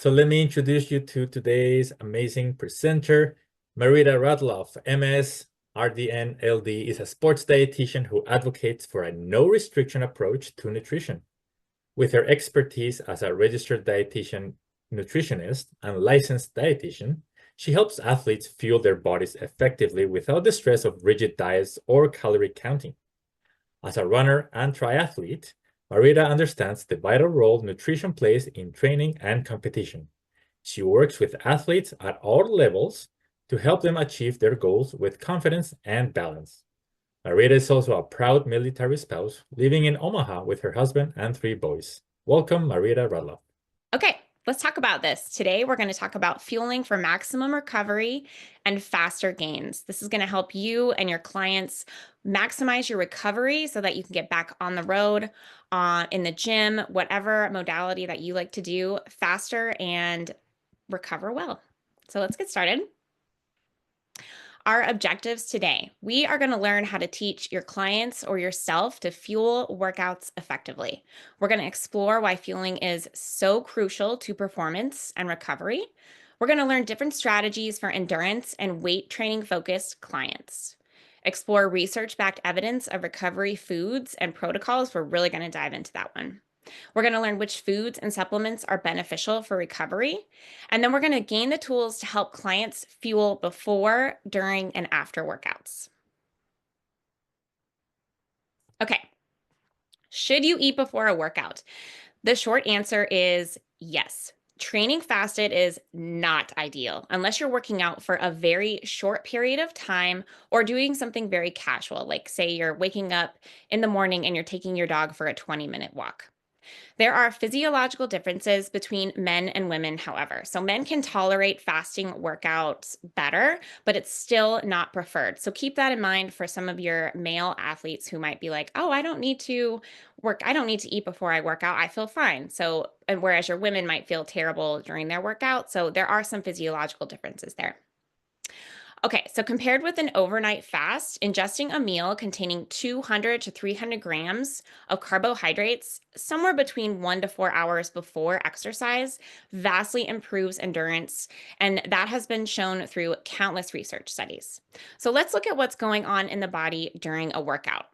So let me introduce you to today's amazing presenter, Marita Radloff, MS, RDN, LD, is a sports dietitian who advocates for a no-restriction approach to nutrition. With her expertise as a registered dietitian, nutritionist, and licensed dietitian, she helps athletes fuel their bodies effectively without the stress of rigid diets or calorie counting. As a runner and triathlete, Marita understands the vital role nutrition plays in training and competition. She works with athletes at all levels to help them achieve their goals with confidence and balance. Marita is also a proud military spouse living in Omaha with her husband and 3 boys. Welcome, Marita Radloff. Okay, let's talk about this. Today, we're going to talk about fueling for maximum recovery and faster gains. This is going to help you and your clients maximize your recovery so that you can get back on the road, in the gym, whatever modality that you like to do faster and recover well. So let's get started. Our objectives today, we are going to learn how to teach your clients or yourself to fuel workouts effectively. We're going to explore why fueling is so crucial to performance and recovery. We're going to learn different strategies for endurance and weight training focused clients. Explore research-backed evidence of recovery foods and protocols. We're really going to dive into that one. We're going to learn which foods and supplements are beneficial for recovery. And then we're going to gain the tools to help clients fuel before, during, and after workouts. Okay. Should you eat before a workout? The short answer is yes. Training fasted is not ideal unless you're working out for a very short period of time or doing something very casual, like say you're waking up in the morning and you're taking your dog for a 20-minute walk. There are physiological differences between men and women, however. So men can tolerate fasting workouts better, but it's still not preferred. So keep that in mind for some of your male athletes who might be like, oh, I don't need to eat before I work out. I feel fine. So, and whereas your women might feel terrible during their workout. So there are some physiological differences there. Okay, so compared with an overnight fast, ingesting a meal containing 200 to 300 grams of carbohydrates somewhere between 1 to 4 hours before exercise vastly improves endurance, and that has been shown through countless research studies. So let's look at what's going on in the body during a workout.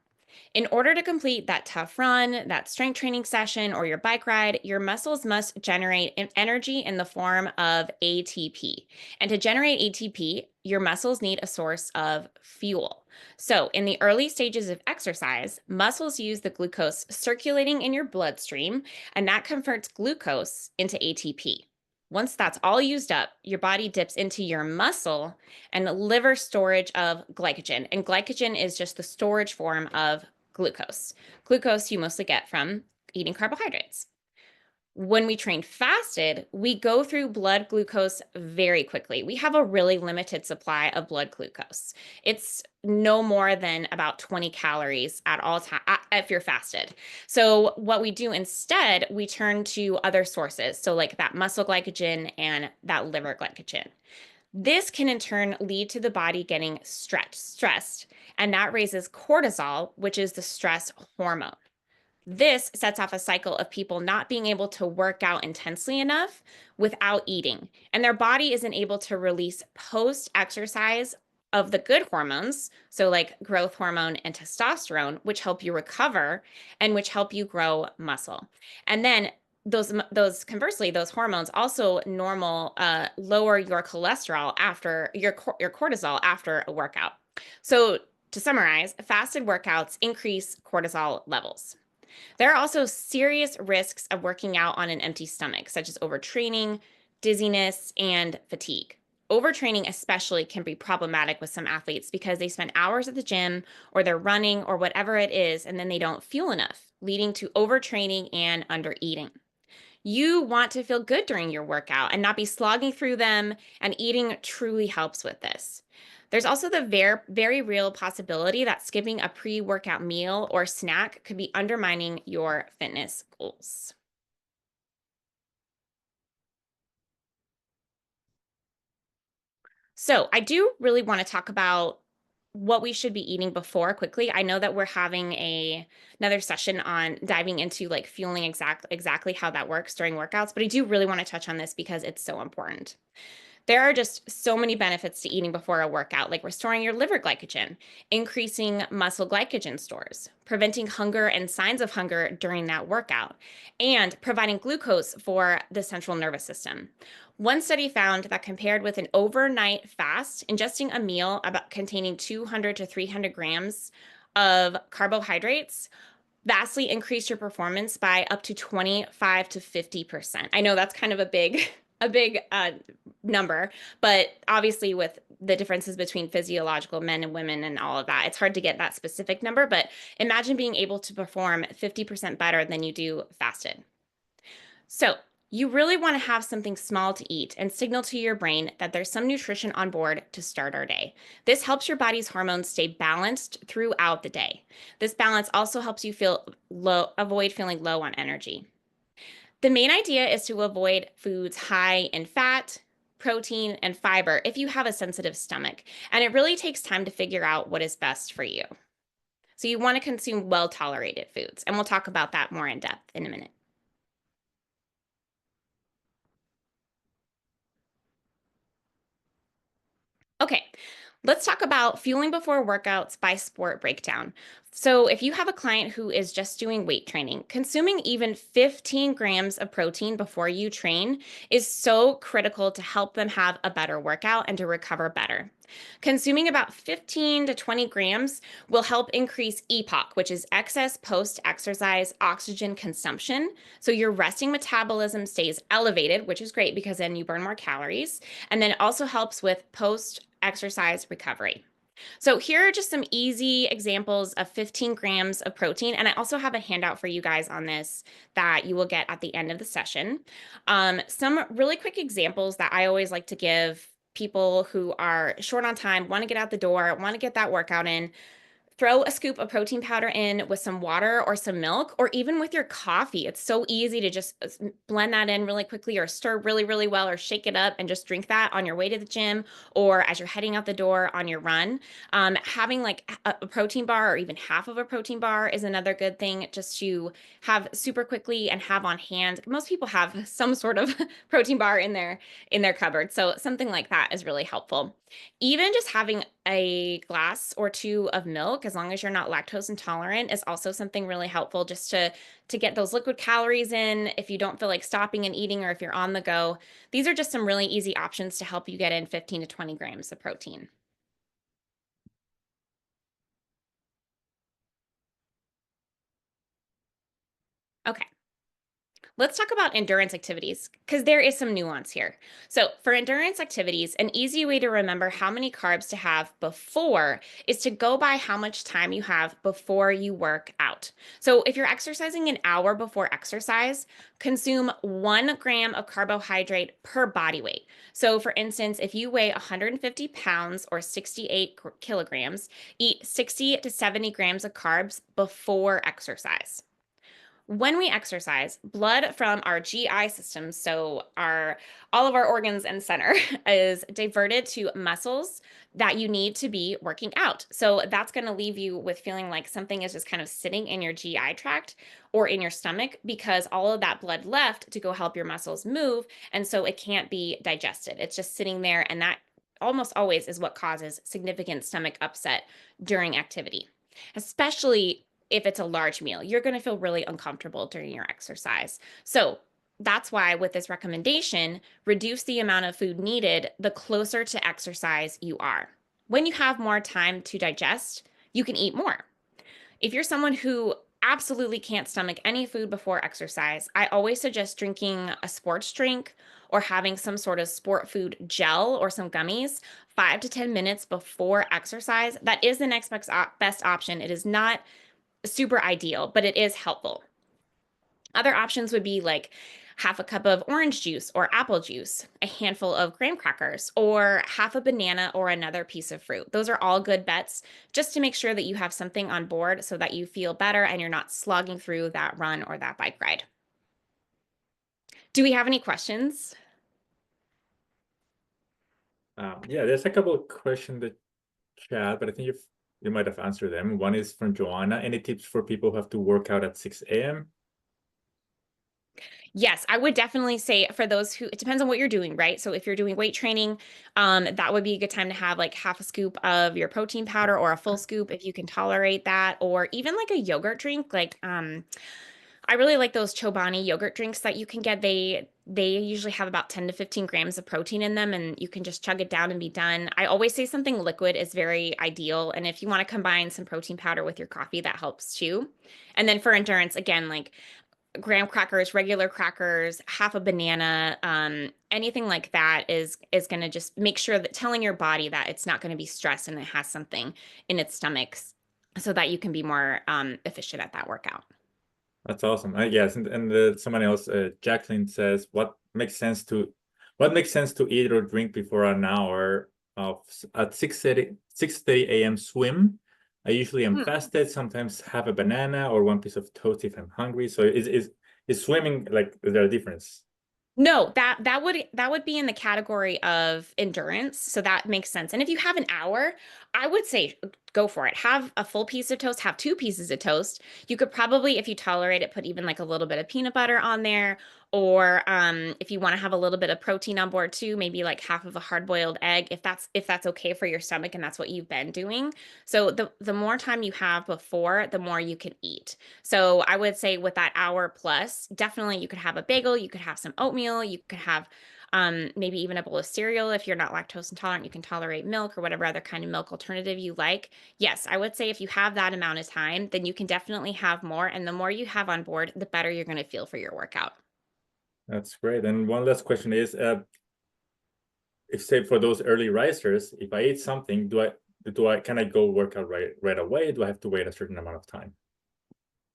In order to complete that tough run, that strength training session, or your bike ride, your muscles must generate energy in the form of ATP. And to generate ATP, your muscles need a source of fuel. So, in the early stages of exercise, muscles use the glucose circulating in your bloodstream, and that converts glucose into ATP. Once that's all used up, your body dips into your muscle and liver storage of glycogen. And glycogen is just the storage form of glucose. Glucose you mostly get from eating carbohydrates. When we train fasted, we go through blood glucose very quickly. We have a really limited supply of blood glucose. It's no more than about 20 calories at all time if you're fasted. So what we do instead, we turn to other sources. So like that muscle glycogen and that liver glycogen. This can in turn lead to the body getting stressed, and that raises cortisol, which is the stress hormone. This sets off a cycle of people not being able to work out intensely enough without eating, and their body isn't able to release post-exercise of the good hormones, so like growth hormone and testosterone, which help you recover and which help you grow muscle. And then those conversely, those hormones also lower your cholesterol after your cortisol after a workout. So to summarize, fasted workouts increase cortisol levels. There are also serious risks of working out on an empty stomach, such as overtraining, dizziness, and fatigue. Overtraining especially can be problematic with some athletes because they spend hours at the gym or they're running or whatever it is, and then they don't fuel enough, leading to overtraining and undereating. You want to feel good during your workout and not be slogging through them, and eating truly helps with this. There's also the very real possibility that skipping a pre-workout meal or snack could be undermining your fitness goals. So I do really want to talk about what we should be eating before quickly. I know that we're having another session on diving into like fueling exactly how that works during workouts, but I do really want to touch on this because it's so important. There are just so many benefits to eating before a workout, like restoring your liver glycogen, increasing muscle glycogen stores, preventing hunger and signs of hunger during that workout, and providing glucose for the central nervous system. One study found that compared with an overnight fast, ingesting a meal about containing 200 to 300 grams of carbohydrates vastly increased your performance by up to 25 to 50%. I know that's kind of a big number, but obviously with the differences between physiological men and women and all of that, it's hard to get that specific number, but imagine being able to perform 50% better than you do fasted. So you really want to have something small to eat and signal to your brain that there's some nutrition on board to start our day. This helps your body's hormones stay balanced throughout the day. This balance also helps you avoid feeling low on energy. The main idea is to avoid foods high in fat, protein, and fiber if you have a sensitive stomach, and it really takes time to figure out what is best for you. So you want to consume well-tolerated foods, and we'll talk about that more in depth in a minute. Okay, let's talk about fueling before workouts by sport breakdown. So, if you have a client who is just doing weight training, consuming even 15 grams of protein before you train is so critical to help them have a better workout and to recover better. Consuming about 15 to 20 grams will help increase EPOC, which is excess post exercise oxygen consumption. So, your resting metabolism stays elevated, which is great because then you burn more calories. And then it also helps with post exercise recovery. So here are just some easy examples of 15 grams of protein. And I also have a handout for you guys on this that you will get at the end of the session. Some really quick examples that I always like to give people who are short on time, want to get out the door, want to get that workout in. Throw a scoop of protein powder in with some water or some milk, or even with your coffee. It's so easy to just blend that in really quickly or stir really, really well or shake it up and just drink that on your way to the gym or as you're heading out the door on your run. Having like a protein bar or even half of a protein bar is another good thing just to have super quickly and have on hand. Most people have some sort of protein bar in their cupboard. So something like that is really helpful. Even just having a glass or two of milk, as long as you're not lactose intolerant, is also something really helpful just to get those liquid calories in if you don't feel like stopping and eating or if you're on the go. These are just some really easy options to help you get in 15 to 20 grams of protein. Okay. Let's talk about endurance activities because there is some nuance here. So, for endurance activities, an easy way to remember how many carbs to have before is to go by how much time you have before you work out. So, if you're exercising an hour before exercise, consume 1 gram of carbohydrate per body weight. So, for instance, if you weigh 150 pounds or 68 kilograms, eat 60 to 70 grams of carbs before exercise. When we exercise, blood from our GI system, so all of our organs and center, is diverted to muscles that you need to be working out. So that's going to leave you with feeling like something is just kind of sitting in your GI tract or in your stomach because all of that blood left to go help your muscles move, and so it can't be digested. It's just sitting there, and that almost always is what causes significant stomach upset during activity, especially if it's a large meal. You're going to feel really uncomfortable during your exercise. So that's why with this recommendation, reduce the amount of food needed the closer to exercise you are. When you have more time to digest, you can eat more. If you're someone who absolutely can't stomach any food before exercise, I always suggest drinking a sports drink or having some sort of sport food gel or some gummies 5 to 10 minutes before exercise. That is the next best option. It is not super ideal, but it is helpful. Other options would be like half a cup of orange juice or apple juice, a handful of graham crackers, or half a banana or another piece of fruit. Those are all good bets just to make sure that you have something on board so that you feel better and you're not slogging through that run or that bike ride. Do we have any questions? Yeah, there's a couple of questions that chat, but I think you might have answered them. One is from Joanna. Any tips for people who have to work out at 6 a.m.? Yes, I would definitely say for those who, it depends on what you're doing, right? So if you're doing weight training, that would be a good time to have like half a scoop of your protein powder or a full scoop if you can tolerate that, or even like a yogurt drink. Like, I really like those Chobani yogurt drinks that you can get. They usually have about 10 to 15 grams of protein in them, and you can just chug it down and be done. I always say something liquid is very ideal, and if you want to combine some protein powder with your coffee, that helps too. And then for endurance, again, like graham crackers, regular crackers, half a banana, anything like that is going to just make sure that telling your body that it's not going to be stressed and it has something in its stomach so that you can be more efficient at that workout. That's awesome. Yes, and someone else, Jacqueline says, what makes sense to eat or drink before an hour of at 6:30 a.m. swim? I usually am fasted, sometimes have a banana or one piece of toast if I'm hungry. So is swimming like, is there a difference? No, that would be in the category of endurance, so that makes sense. And if you have an hour, I would say go for it. Have a full piece of toast, have two pieces of toast. You could probably, if you tolerate it, put even like a little bit of peanut butter on there, or if you want to have a little bit of protein on board too, maybe like half of a hard-boiled egg, if that's okay for your stomach and that's what you've been doing. So the more time you have before, the more you can eat. So I would say with that hour plus, definitely you could have a bagel, you could have some oatmeal, you could have maybe even a bowl of cereal. If you're not lactose intolerant, you can tolerate milk or whatever other kind of milk alternative you like. Yes, I would say if you have that amount of time, then you can definitely have more. And the more you have on board, the better you're going to feel for your workout. That's great. And one last question is, if say for those early risers, if I eat something, can I go work out right away? Do I have to wait a certain amount of time?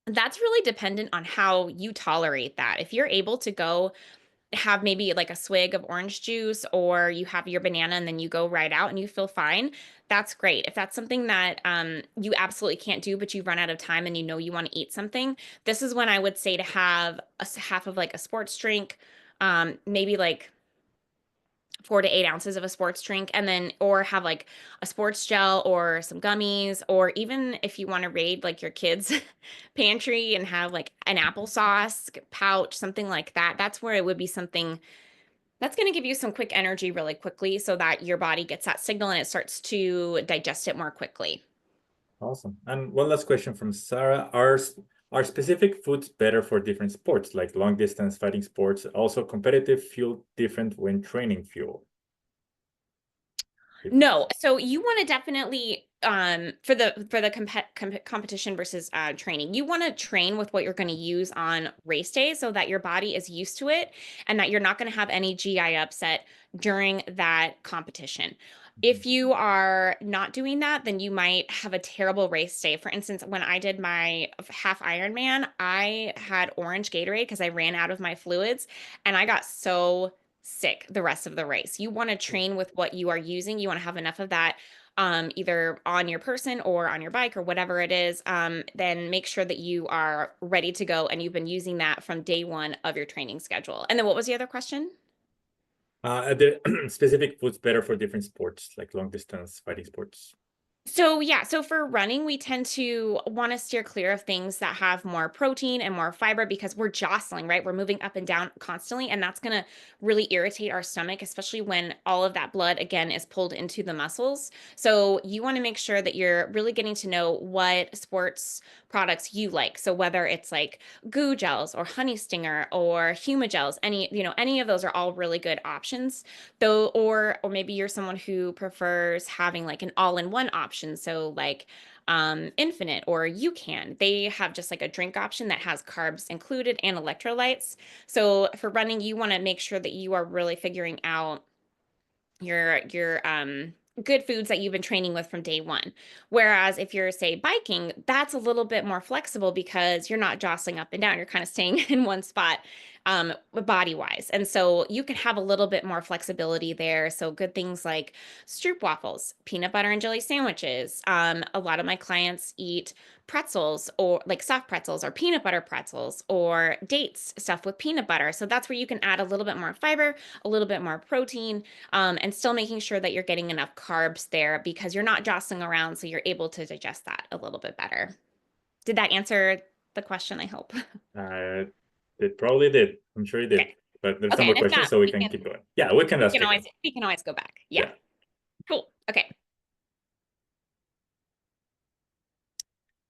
That's really dependent on how you tolerate that. If you're able to go have maybe like a swig of orange juice or you have your banana and then you go right out and you feel fine, that's great. If that's something that you absolutely can't do, but you've run out of time and you know you want to eat something, this is when I would say to have half of like a sports drink, maybe like 4 to 8 ounces of a sports drink, and then or have like a sports gel or some gummies, or even if you want to raid like your kids' pantry and have like an applesauce pouch, something like that. That's where it would be something that's going to give you some quick energy really quickly so that your body gets that signal and it starts to digest it more quickly. Awesome. And one last question from Sarah. Are specific foods better for different sports, like long distance fighting sports? Also, competitive fuel different when training fuel? No, so you want to definitely for the competition versus training, you want to train with what you're going to use on race day so that your body is used to it and that you're not going to have any GI upset during that competition. If you are not doing that, then you might have a terrible race day. For instance, when I did my half Ironman, I had orange Gatorade because I ran out of my fluids and I got so sick the rest of the race. You want to train with what you are using. You want to have enough of that either on your person or on your bike or whatever it is. Then make sure that you are ready to go and you've been using that from day one of your training schedule. And then what was the other question? Are there specific foods better for different sports, like long distance fighting sports? So yeah, so for running, we tend to want to steer clear of things that have more protein and more fiber because we're jostling, right? We're moving up and down constantly, and that's going to really irritate our stomach, especially when all of that blood again is pulled into the muscles. So you want to make sure that you're really getting to know what sports products you like. So whether it's like goo gels or honey stinger or Humagels, any of those are all really good options though, or maybe you're someone who prefers having like an all-in-one option, so like Infinite or UCAN. They have just like a drink option that has carbs included and electrolytes. So for running, you want to make sure that you are really figuring out your good foods that you've been training with from day one. Whereas if you're, say, biking, that's a little bit more flexible because you're not jostling up and down. You're kind of staying in one spot. body-wise. And so you can have a little bit more flexibility there. So good things like stroop waffles, peanut butter and jelly sandwiches. A lot of my clients eat pretzels, or like soft pretzels or peanut butter pretzels, or dates stuffed with peanut butter. So that's where you can add a little bit more fiber, a little bit more protein, and still making sure that you're getting enough carbs there because you're not jostling around, so you're able to digest that a little bit better. Did that answer the question, I hope? It probably did. I'm sure it did. Okay. But there's Okay, some more and if questions, not, so we can keep going. Yeah, we can ask again. we can always go back. Yeah. Yeah. Cool. Okay.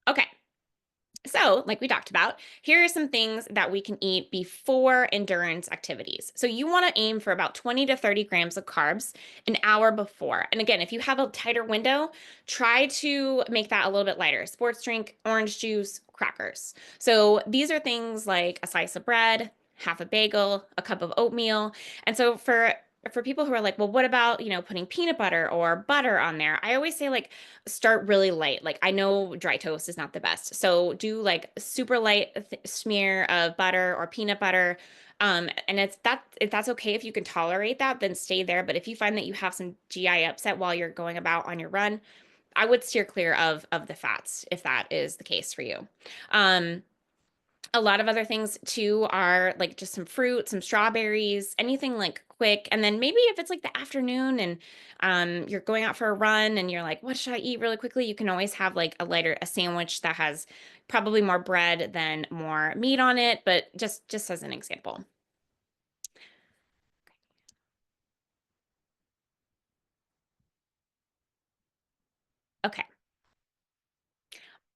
Okay. So, like we talked about, here are some things that we can eat before endurance activities. So, you want to aim for about 20 to 30 grams of carbs an hour before. And again, if you have a tighter window, try to make that a little bit lighter. Sports drink, orange juice, crackers. So, these are things like a slice of bread, half a bagel, a cup of oatmeal. And so, for people who are like, well, what about, putting peanut butter or butter on there? I always say, like, start really light. Like, I know dry toast is not the best. So do like super light smear of butter or peanut butter. And if that's okay, if you can tolerate that, then stay there. But if you find that you have some GI upset while you're going about on your run, I would steer clear of the fats if that is the case for you. A lot of other things too are like just some fruit, some strawberries, anything like quick. And then maybe if it's like the afternoon and you're going out for a run and you're like, what should I eat really quickly? You can always have like a sandwich that has probably more bread than more meat on it, but just as an example. Okay.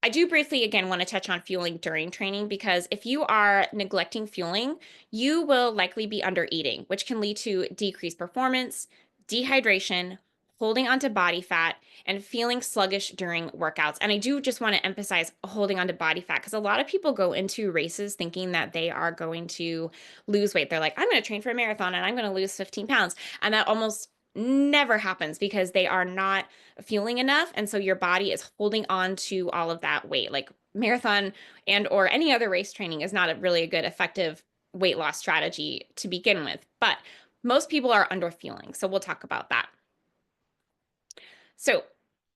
I do briefly, again, want to touch on fueling during training because if you are neglecting fueling, you will likely be under eating, which can lead to decreased performance, dehydration, holding onto body fat, and feeling sluggish during workouts. And I do just want to emphasize holding onto body fat because a lot of people go into races thinking that they are going to lose weight. They're like, I'm going to train for a marathon and I'm going to lose 15 pounds. And that almost never happens because they are not fueling enough, and so your body is holding on to all of that weight. Like marathon and or any other race training is not really a good effective weight loss strategy to begin with, but most people are under fueling, so we'll talk about that. So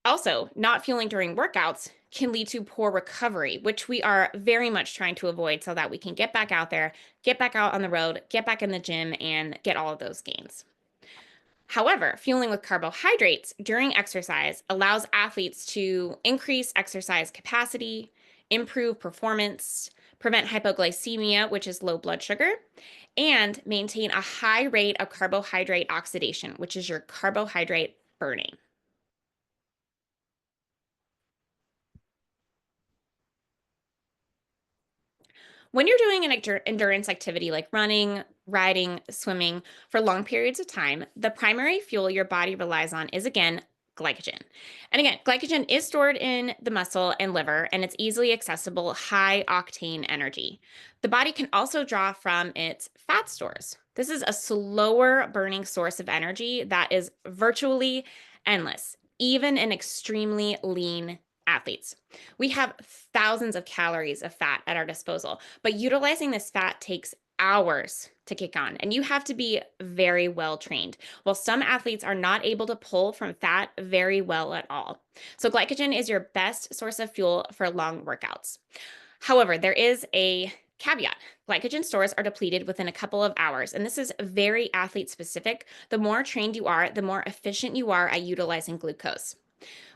also, not fueling during workouts can lead to poor recovery, which we are very much trying to avoid so that we can get back out there, get back out on the road, get back in the gym, and get all of those gains. However, fueling with carbohydrates during exercise allows athletes to increase exercise capacity, improve performance, prevent hypoglycemia, which is low blood sugar, and maintain a high rate of carbohydrate oxidation, which is your carbohydrate burning. When you're doing an endurance activity like running, riding, swimming for long periods of time, the primary fuel your body relies on is, again, glycogen. And again, glycogen is stored in the muscle and liver, and it's easily accessible, high octane energy. The body can also draw from its fat stores. This is a slower burning source of energy that is virtually endless, even in extremely lean athletes. We have thousands of calories of fat at our disposal, but utilizing this fat takes hours to kick on, and you have to be very well trained. Well, some athletes are not able to pull from fat very well at all. So glycogen is your best source of fuel for long workouts. However, there is a caveat. Glycogen stores are depleted within a couple of hours, and this is very athlete specific. The more trained you are, the more efficient you are at utilizing glucose.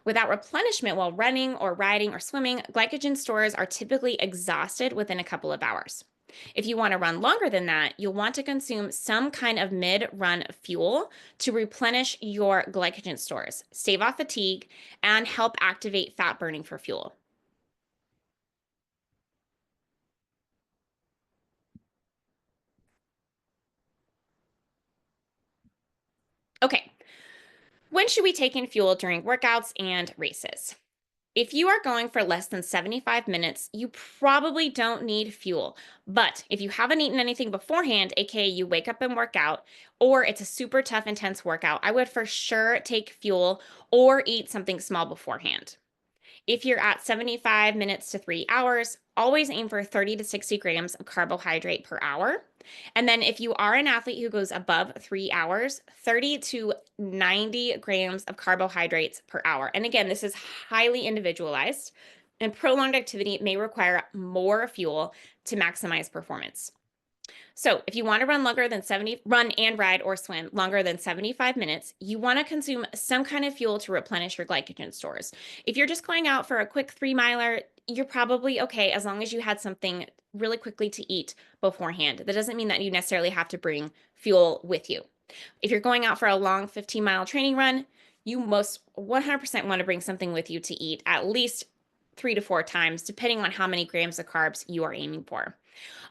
Without replenishment while running or riding or swimming, glycogen stores are typically exhausted within a couple of hours. If you want to run longer than that, you'll want to consume some kind of mid-run fuel to replenish your glycogen stores, stave off fatigue, and help activate fat burning for fuel. Okay, when should we take in fuel during workouts and races? If you are going for less than 75 minutes, you probably don't need fuel. But if you haven't eaten anything beforehand, aka you wake up and work out, or it's a super tough, intense workout, I would for sure take fuel or eat something small beforehand. If you're at 75 minutes to 3 hours, always aim for 30 to 60 grams of carbohydrate per hour. And then if you are an athlete who goes above 3 hours, 30 to 90 grams of carbohydrates per hour. And again, this is highly individualized, and prolonged activity may require more fuel to maximize performance. So, if you want to run and ride or swim longer than 75 minutes, you want to consume some kind of fuel to replenish your glycogen stores. If you're just going out for a quick 3 miler, you're probably okay as long as you had something really quickly to eat beforehand. That doesn't mean that you necessarily have to bring fuel with you. If you're going out for a long 15-mile training run, you most 100% want to bring something with you to eat at least 3 to 4 times, depending on how many grams of carbs you are aiming for.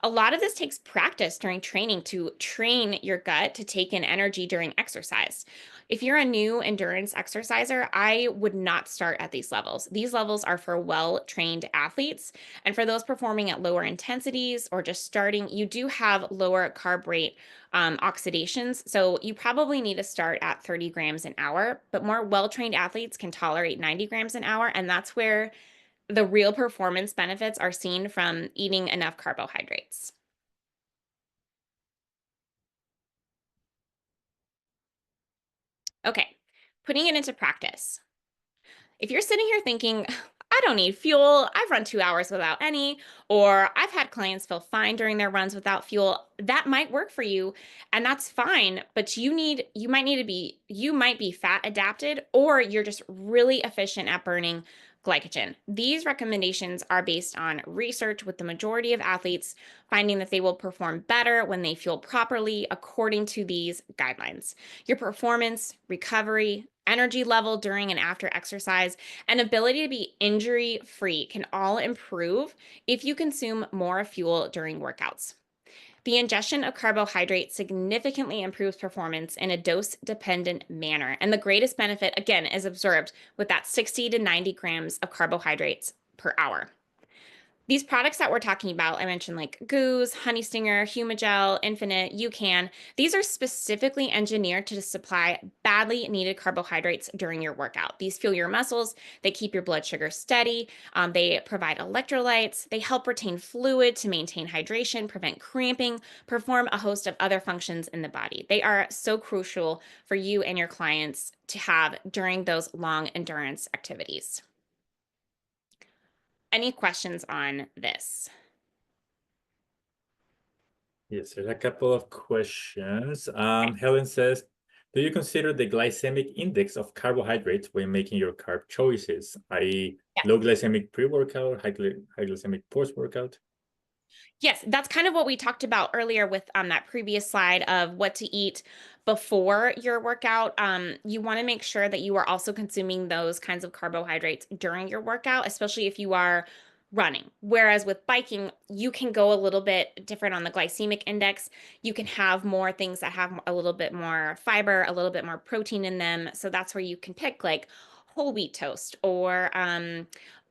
A lot of this takes practice during training to train your gut to take in energy during exercise. If you're a new endurance exerciser, I would not start at these levels. These levels are for well-trained athletes. And for those performing at lower intensities or just starting, you do have lower carb rate oxidations. So you probably need to start at 30 grams an hour, but more well-trained athletes can tolerate 90 grams an hour. And that's where the real performance benefits are seen from eating enough carbohydrates. Okay, putting it into practice. If you're sitting here thinking, I don't need fuel, I've run 2 hours without any, or I've had clients feel fine during their runs without fuel, that might work for you, and that's fine, but you might be fat adapted, or you're just really efficient at burning glycogen. These recommendations are based on research with the majority of athletes finding that they will perform better when they fuel properly according to these guidelines. Your performance, recovery, energy level during and after exercise, and ability to be injury free can all improve if you consume more fuel during workouts. The ingestion of carbohydrates significantly improves performance in a dose dependent manner. And the greatest benefit, again, is observed with that 60 to 90 grams of carbohydrates per hour. These products that we're talking about, I mentioned like Goose, Honey Stinger, Humagel, Infinite, UCAN. These are specifically engineered to supply badly needed carbohydrates during your workout. These fuel your muscles, they keep your blood sugar steady, they provide electrolytes, they help retain fluid to maintain hydration, prevent cramping, perform a host of other functions in the body. They are so crucial for you and your clients to have during those long endurance activities. Any questions on this? Yes, there's a couple of questions. Helen says, do you consider the glycemic index of carbohydrates when making your carb choices, i.e. Yes. low glycemic pre-workout, high glycemic post-workout? Yes, that's kind of what we talked about earlier with that previous slide of what to eat before your workout. You want to make sure that you are also consuming those kinds of carbohydrates during your workout, especially if you are running. Whereas with biking, you can go a little bit different on the glycemic index. You can have more things that have a little bit more fiber, a little bit more protein in them. So that's where you can pick like whole wheat toast or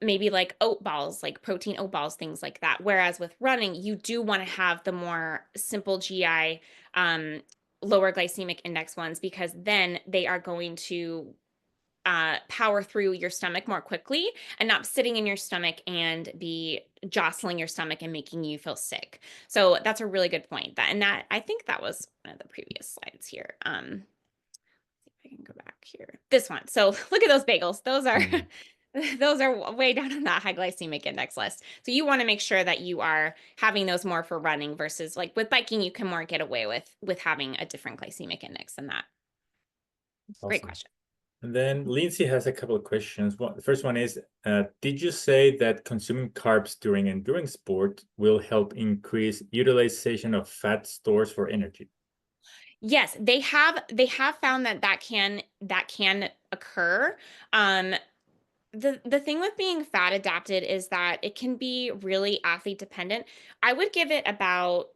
maybe like oat balls, like protein oat balls, things like that. Whereas with running, you do want to have the more simple GI, lower glycemic index ones, because then they are going to power through your stomach more quickly and not sitting in your stomach and be jostling your stomach and making you feel sick. So that's a really good point. That I think that was one of the previous slides here. See if I can go back here. This one. So look at those bagels. Those are those are way down on that high glycemic index list. So you want to make sure that you are having those more for running versus like with biking, you can more get away with having a different glycemic index than that. Great Awesome. question. And then Lindsay has a couple of questions. The first one is, did you say that consuming carbs during endurance sport will help increase utilization of fat stores for energy? Yes, they have found that can occur. The thing with being fat adapted is that it can be really athlete dependent. I would give it about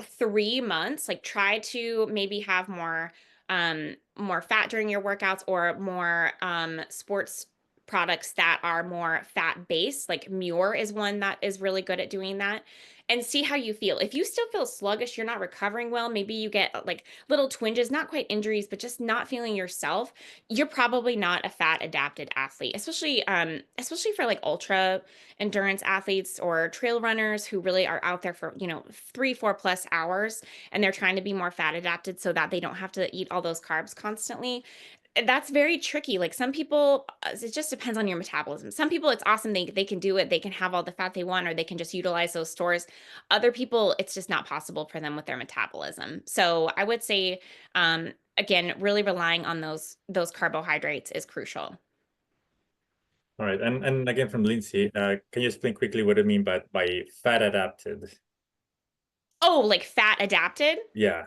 3 months. Like try to maybe have more fat during your workouts or more sports products that are more fat based. Like Muir is one that is really good at doing that. And see how you feel. If you still feel sluggish, you're not recovering well, maybe you get like little twinges, not quite injuries, but just not feeling yourself, you're probably not a fat adapted athlete, especially for like ultra endurance athletes or trail runners who really are out there for, 3, 4+ hours, and they're trying to be more fat adapted so that they don't have to eat all those carbs constantly. That's very tricky. Like some people, it just depends on your metabolism. Some people, it's awesome. They can do it. They can have all the fat they want, or they can just utilize those stores. Other people, it's just not possible for them with their metabolism. So I would say, again, really relying on those carbohydrates is crucial. All right. And again, from Lindsay, can you explain quickly what I mean by fat adapted? Oh, like fat adapted? Yeah.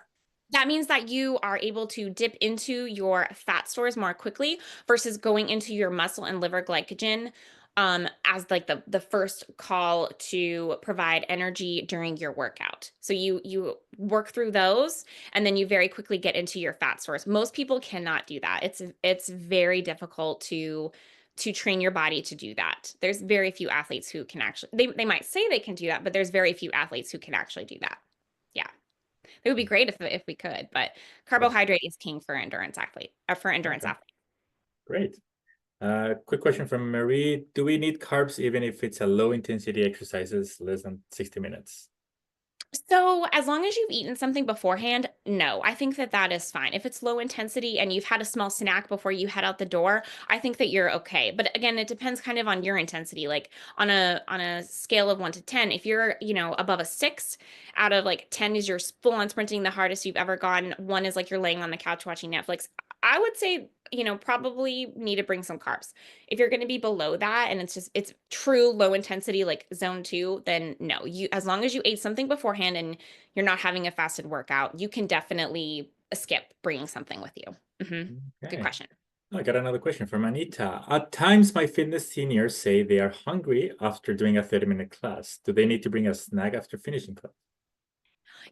That means that you are able to dip into your fat stores more quickly versus going into your muscle and liver glycogen as like the first call to provide energy during your workout. So you work through those and then you very quickly get into your fat stores. Most people cannot do that. It's very difficult to train your body to do that. There's very few athletes who can actually they might say they can do that, but there's very few athletes who can actually do that. Yeah. It would be great if we could, but Yes. carbohydrate is king for endurance Okay. athletes. Great. Quick question from Marie. Do we need carbs even if it's a low intensity exercises less than 60 minutes? So, as long as you've eaten something beforehand, no, I think that that is fine. If it's low intensity and you've had a small snack before you head out the door, I think that you're okay. But again, it depends kind of on your intensity. Like on a scale of 1 to 10, if you're, above a 6 out of like 10 is you're full on sprinting the hardest you've ever gone, 1 is like you're laying on the couch watching Netflix. I would say, probably need to bring some carbs. If you're going to be below that and it's true low intensity like zone 2, then no. You as long as you ate something beforehand and you're not having a fasted workout, you can definitely skip bringing something with you. Good Okay. question. I got another question from Anita. At times, my fitness seniors say they are hungry after doing a 30-minute class. Do they need to bring a snack after finishing class?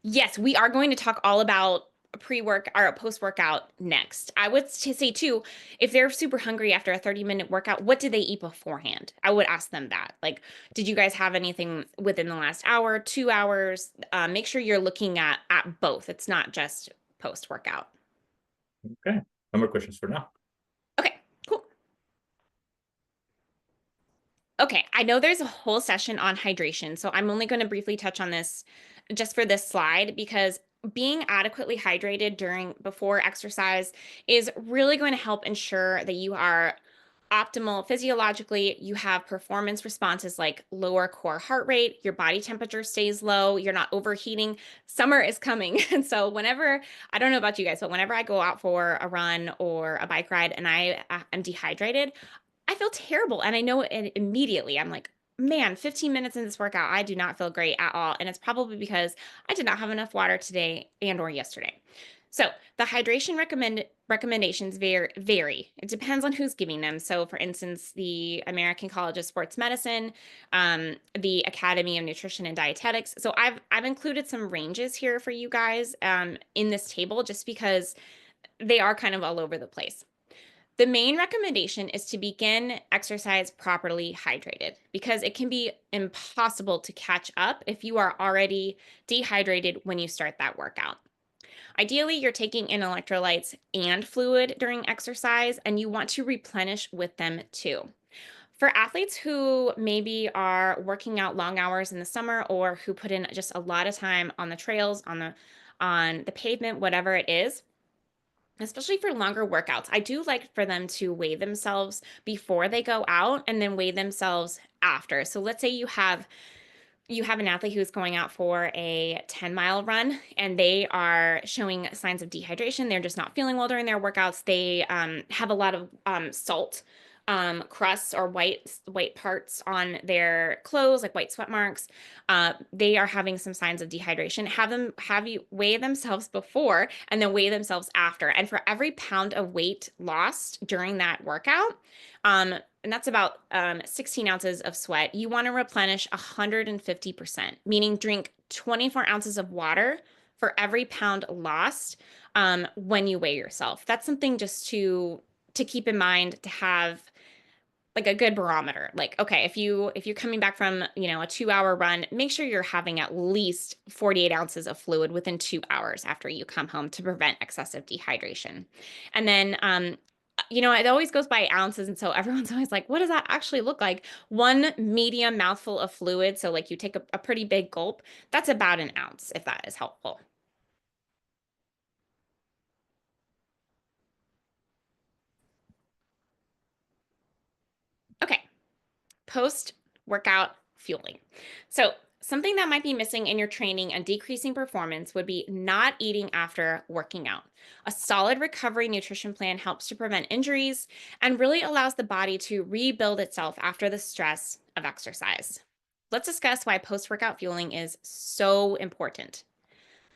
Yes, we are going to talk all about pre-work or post-workout next. I would say too, if they're super hungry after a 30-minute workout, what did they eat beforehand? I would ask them that. Like, did you guys have anything within the last hour, 2 hours? Make sure you're looking at both. It's not just post-workout. Okay. No more questions for now. Okay, cool. Okay, I know there's a whole session on hydration, so I'm only going to briefly touch on this just for this slide because being adequately hydrated before exercise is really going to help ensure that you are optimal physiologically. You have performance responses like lower core heart rate, your body temperature stays low, you're not overheating. Summer is coming. And so I don't know about you guys, but whenever I go out for a run or a bike ride and I am dehydrated, I feel terrible. And I know it immediately. I'm like, man, 15 minutes in this workout, I do not feel great at all. And it's probably because I did not have enough water today and or yesterday. So the hydration recommendations vary. It depends on who's giving them. So for instance, the American College of Sports Medicine, the Academy of Nutrition and Dietetics. So I've included some ranges here for you guys in this table just because they are kind of all over the place. The main recommendation is to begin exercise properly hydrated because it can be impossible to catch up if you are already dehydrated when you start that workout. Ideally, you're taking in electrolytes and fluid during exercise, and you want to replenish with them too. For athletes who maybe are working out long hours in the summer or who put in just a lot of time on the trails, on the pavement, whatever it is, especially for longer workouts, I do like for them to weigh themselves before they go out and then weigh themselves after. So let's say you have an athlete who's going out for a 10-mile run and they are showing signs of dehydration. They're just not feeling well during their workouts. They have a lot of salt crusts or white parts on their clothes, like white sweat marks. They are having some signs of dehydration. Have you weigh themselves before and then weigh themselves after. And for every pound of weight lost during that workout, and that's about 16 ounces of sweat, you want to replenish 150%, meaning drink 24 ounces of water for every pound lost when you weigh yourself. That's something just to keep in mind, to have like a good barometer. Like, okay, if you're coming back from, a 2-hour run, make sure you're having at least 48 ounces of fluid within 2 hours after you come home to prevent excessive dehydration. And then, it always goes by ounces. And so everyone's always like, what does that actually look like? One medium mouthful of fluid. So like you take a pretty big gulp, that's about an ounce, if that is helpful. Okay. Post-workout fueling. So something that might be missing in your training and decreasing performance would be not eating after working out. A solid recovery nutrition plan helps to prevent injuries and really allows the body to rebuild itself after the stress of exercise. Let's discuss why post-workout fueling is so important.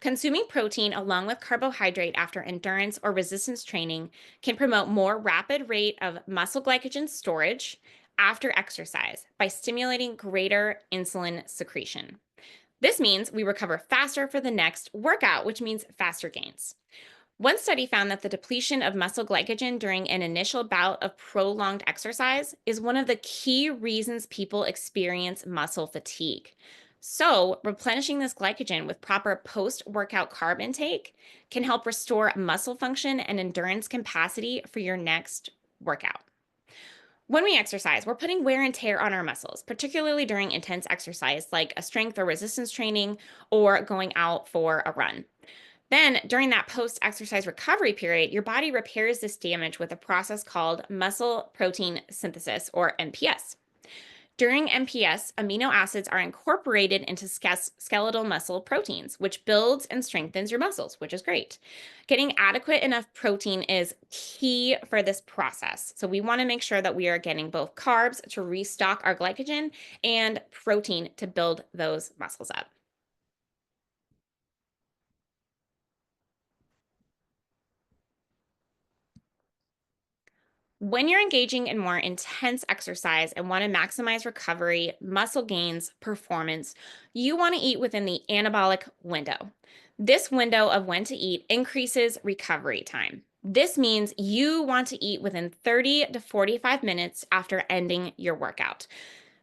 Consuming protein along with carbohydrate after endurance or resistance training can promote more rapid rate of muscle glycogen storage after exercise by stimulating greater insulin secretion. This means we recover faster for the next workout, which means faster gains. One study found that the depletion of muscle glycogen during an initial bout of prolonged exercise is one of the key reasons people experience muscle fatigue. So, replenishing this glycogen with proper post workout carb intake can help restore muscle function and endurance capacity for your next workout. When we exercise, we're putting wear and tear on our muscles, particularly during intense exercise like a strength or resistance training or going out for a run. Then, during that post exercise recovery period, your body repairs this damage with a process called muscle protein synthesis, or MPS. During MPS, amino acids are incorporated into skeletal muscle proteins, which builds and strengthens your muscles, which is great. Getting adequate enough protein is key for this process. So, we want to make sure that we are getting both carbs to restock our glycogen and protein to build those muscles up. When you're engaging in more intense exercise and want to maximize recovery, muscle gains, performance, you want to eat within the anabolic window. This window of when to eat increases recovery time. This means you want to eat within 30 to 45 minutes after ending your workout.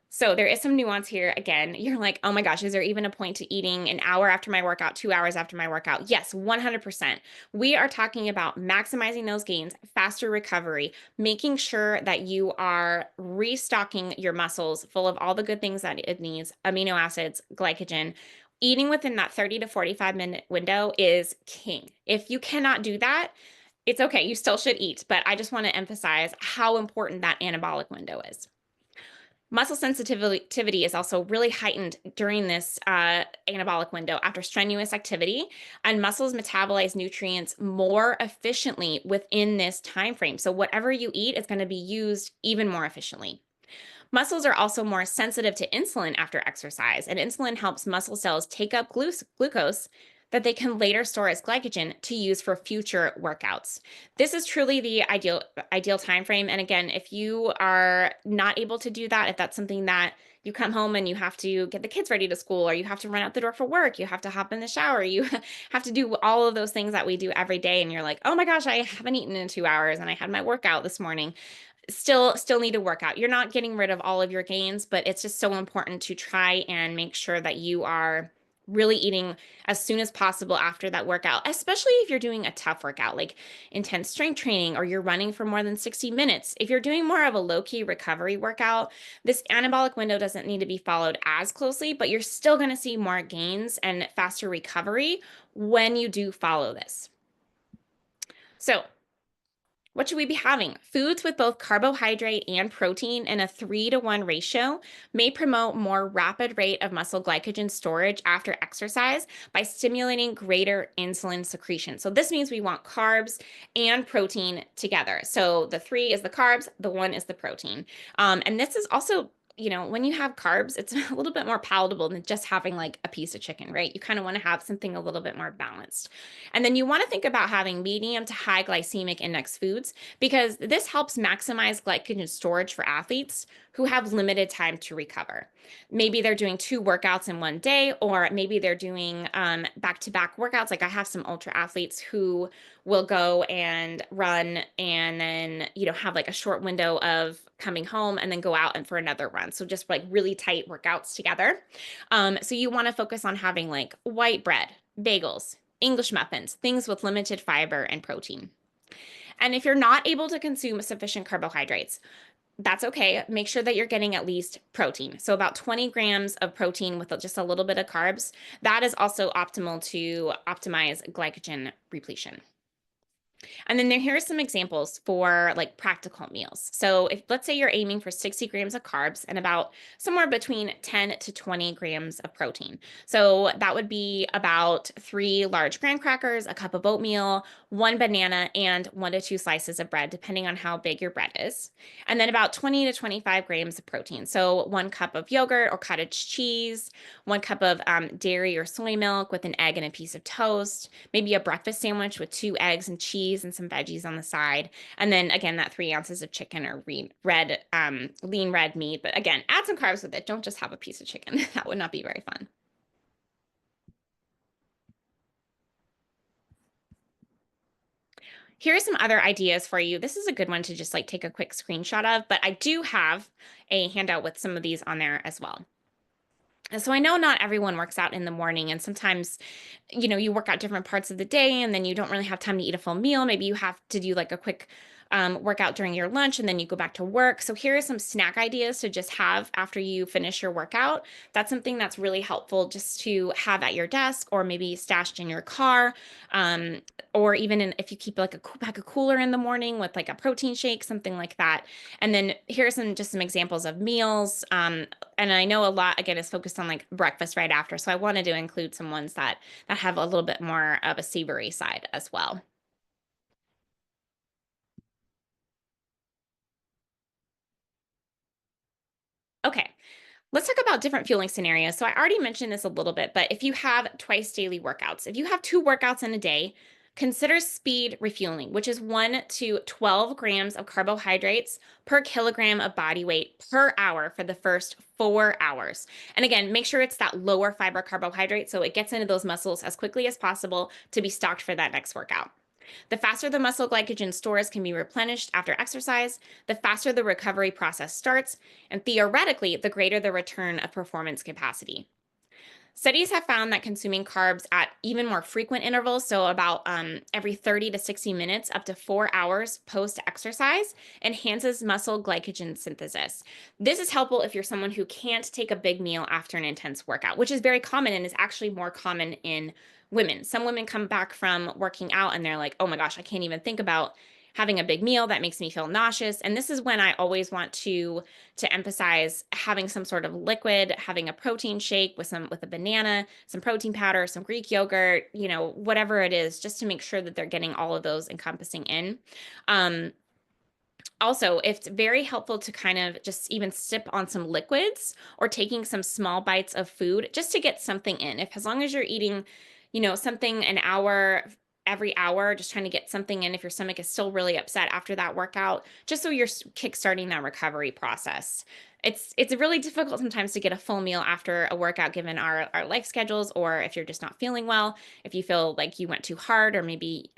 So there is some nuance here. Again, you're like, oh my gosh, is there even a point to eating an hour after my workout, 2 hours after my workout? Yes, 100%. We are talking about maximizing those gains, faster recovery, making sure that you are restocking your muscles full of all the good things that it needs, amino acids, glycogen. Eating within that 30 to 45-minute window is king. If you cannot do that, it's okay. You still should eat, but I just want to emphasize how important that anabolic window is. Muscle sensitivity is also really heightened during this anabolic window after strenuous activity, and muscles metabolize nutrients more efficiently within this time frame. So whatever you eat is going to be used even more efficiently. Muscles are also more sensitive to insulin after exercise, and insulin helps muscle cells take up glucose that they can later store as glycogen to use for future workouts. This is truly the ideal time frame. And again, if you are not able to do that, if that's something that you come home and you have to get the kids ready to school, or you have to run out the door for work, you have to hop in the shower, you have to do all of those things that we do every day, and you're like, oh my gosh, I haven't eaten in 2 hours and I had my workout this morning. Still need to work out. You're not getting rid of all of your gains, but it's just so important to try and make sure that you are really eating as soon as possible after that workout, especially if you're doing a tough workout like intense strength training or you're running for more than 60 minutes. If you're doing more of a low-key recovery workout, this anabolic window doesn't need to be followed as closely, but you're still going to see more gains and faster recovery when you do follow this. So, what should we be having? Foods with both carbohydrate and protein in a 3-to-1 ratio may promote more rapid rate of muscle glycogen storage after exercise by stimulating greater insulin secretion. So this means we want carbs and protein together. So the 3 is the carbs, the 1 is the protein. And this is also when you have carbs, it's a little bit more palatable than just having like a piece of chicken, right? You kind of want to have something a little bit more balanced. And then you want to think about having medium to high glycemic index foods because this helps maximize glycogen storage for athletes who have limited time to recover. Maybe they're doing 2 workouts in one day, or maybe they're doing back-to-back workouts. Like I have some ultra athletes who will go and run and then, have like a short window of coming home and then go out and for another run. So just like really tight workouts together. So you want to focus on having like white bread, bagels, English muffins, things with limited fiber and protein. And if you're not able to consume sufficient carbohydrates, that's okay. Make sure that you're getting at least protein. So about 20 grams of protein with just a little bit of carbs. That is also optimal to optimize glycogen repletion. And then here are some examples for like practical meals. So if let's say you're aiming for 60 grams of carbs and about somewhere between 10 to 20 grams of protein. So that would be about 3 large graham crackers, a cup of oatmeal, 1 banana, and 1 to 2 slices of bread, depending on how big your bread is. And then about 20 to 25 grams of protein. So 1 cup of yogurt or cottage cheese, 1 cup of dairy or soy milk with an egg and a piece of toast, maybe a breakfast sandwich with 2 eggs and cheese and some veggies on the side. And then again, that 3 ounces of chicken or lean red meat. But again, add some carbs with it. Don't just have a piece of chicken. That would not be very fun. Here are some other ideas for you. This is a good one to just like take a quick screenshot of, but I do have a handout with some of these on there as well. And so I know not everyone works out in the morning, and sometimes, you work out different parts of the day and then you don't really have time to eat a full meal. Maybe you have to do like a quick workout during your lunch and then you go back to work. So here are some snack ideas to just have after you finish your workout. That's something that's really helpful just to have at your desk or maybe stashed in your car. Or even if you keep like a pack of cooler in the morning with like a protein shake, something like that. And then here are some examples of meals. And I know a lot, again, is focused on like breakfast right after. So I wanted to include some ones that have a little bit more of a savory side as well. Okay, let's talk about different fueling scenarios. So I already mentioned this a little bit, but if you have twice daily workouts, if you have 2 workouts in a day, consider speed refueling, which is 1 to 12 grams of carbohydrates per kilogram of body weight per hour for the first 4 hours. And again, make sure it's that lower fiber carbohydrate so it gets into those muscles as quickly as possible to be stocked for that next workout. The faster the muscle glycogen stores can be replenished after exercise, the faster the recovery process starts, and theoretically, the greater the return of performance capacity. Studies have found that consuming carbs at even more frequent intervals, so about every 30 to 60 minutes, up to 4 hours post exercise, enhances muscle glycogen synthesis. This is helpful if you're someone who can't take a big meal after an intense workout, which is very common and is actually more common in women. Some women come back from working out and they're like, oh my gosh, I can't even think about having a big meal. That makes me feel nauseous. And this is when I always want to emphasize having some sort of liquid, having a protein shake with a banana, some protein powder, some Greek yogurt, whatever it is, just to make sure that they're getting all of those encompassing in. Also, it's very helpful to kind of just even sip on some liquids or taking some small bites of food just to get something in. If as long as you're eating, something an hour every hour, just trying to get something in if your stomach is still really upset after that workout, just so you're kickstarting that recovery process. It's really difficult sometimes to get a full meal after a workout given our life schedules, or if you're just not feeling well, if you feel like you went too hard, or maybe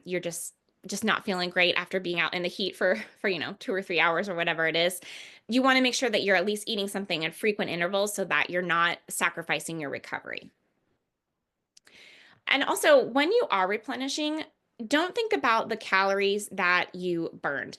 you're just not feeling great after being out in the heat for 2 or 3 hours or whatever it is. You want to make sure that you're at least eating something at frequent intervals so that you're not sacrificing your recovery. And also, when you are replenishing, don't think about the calories that you burned.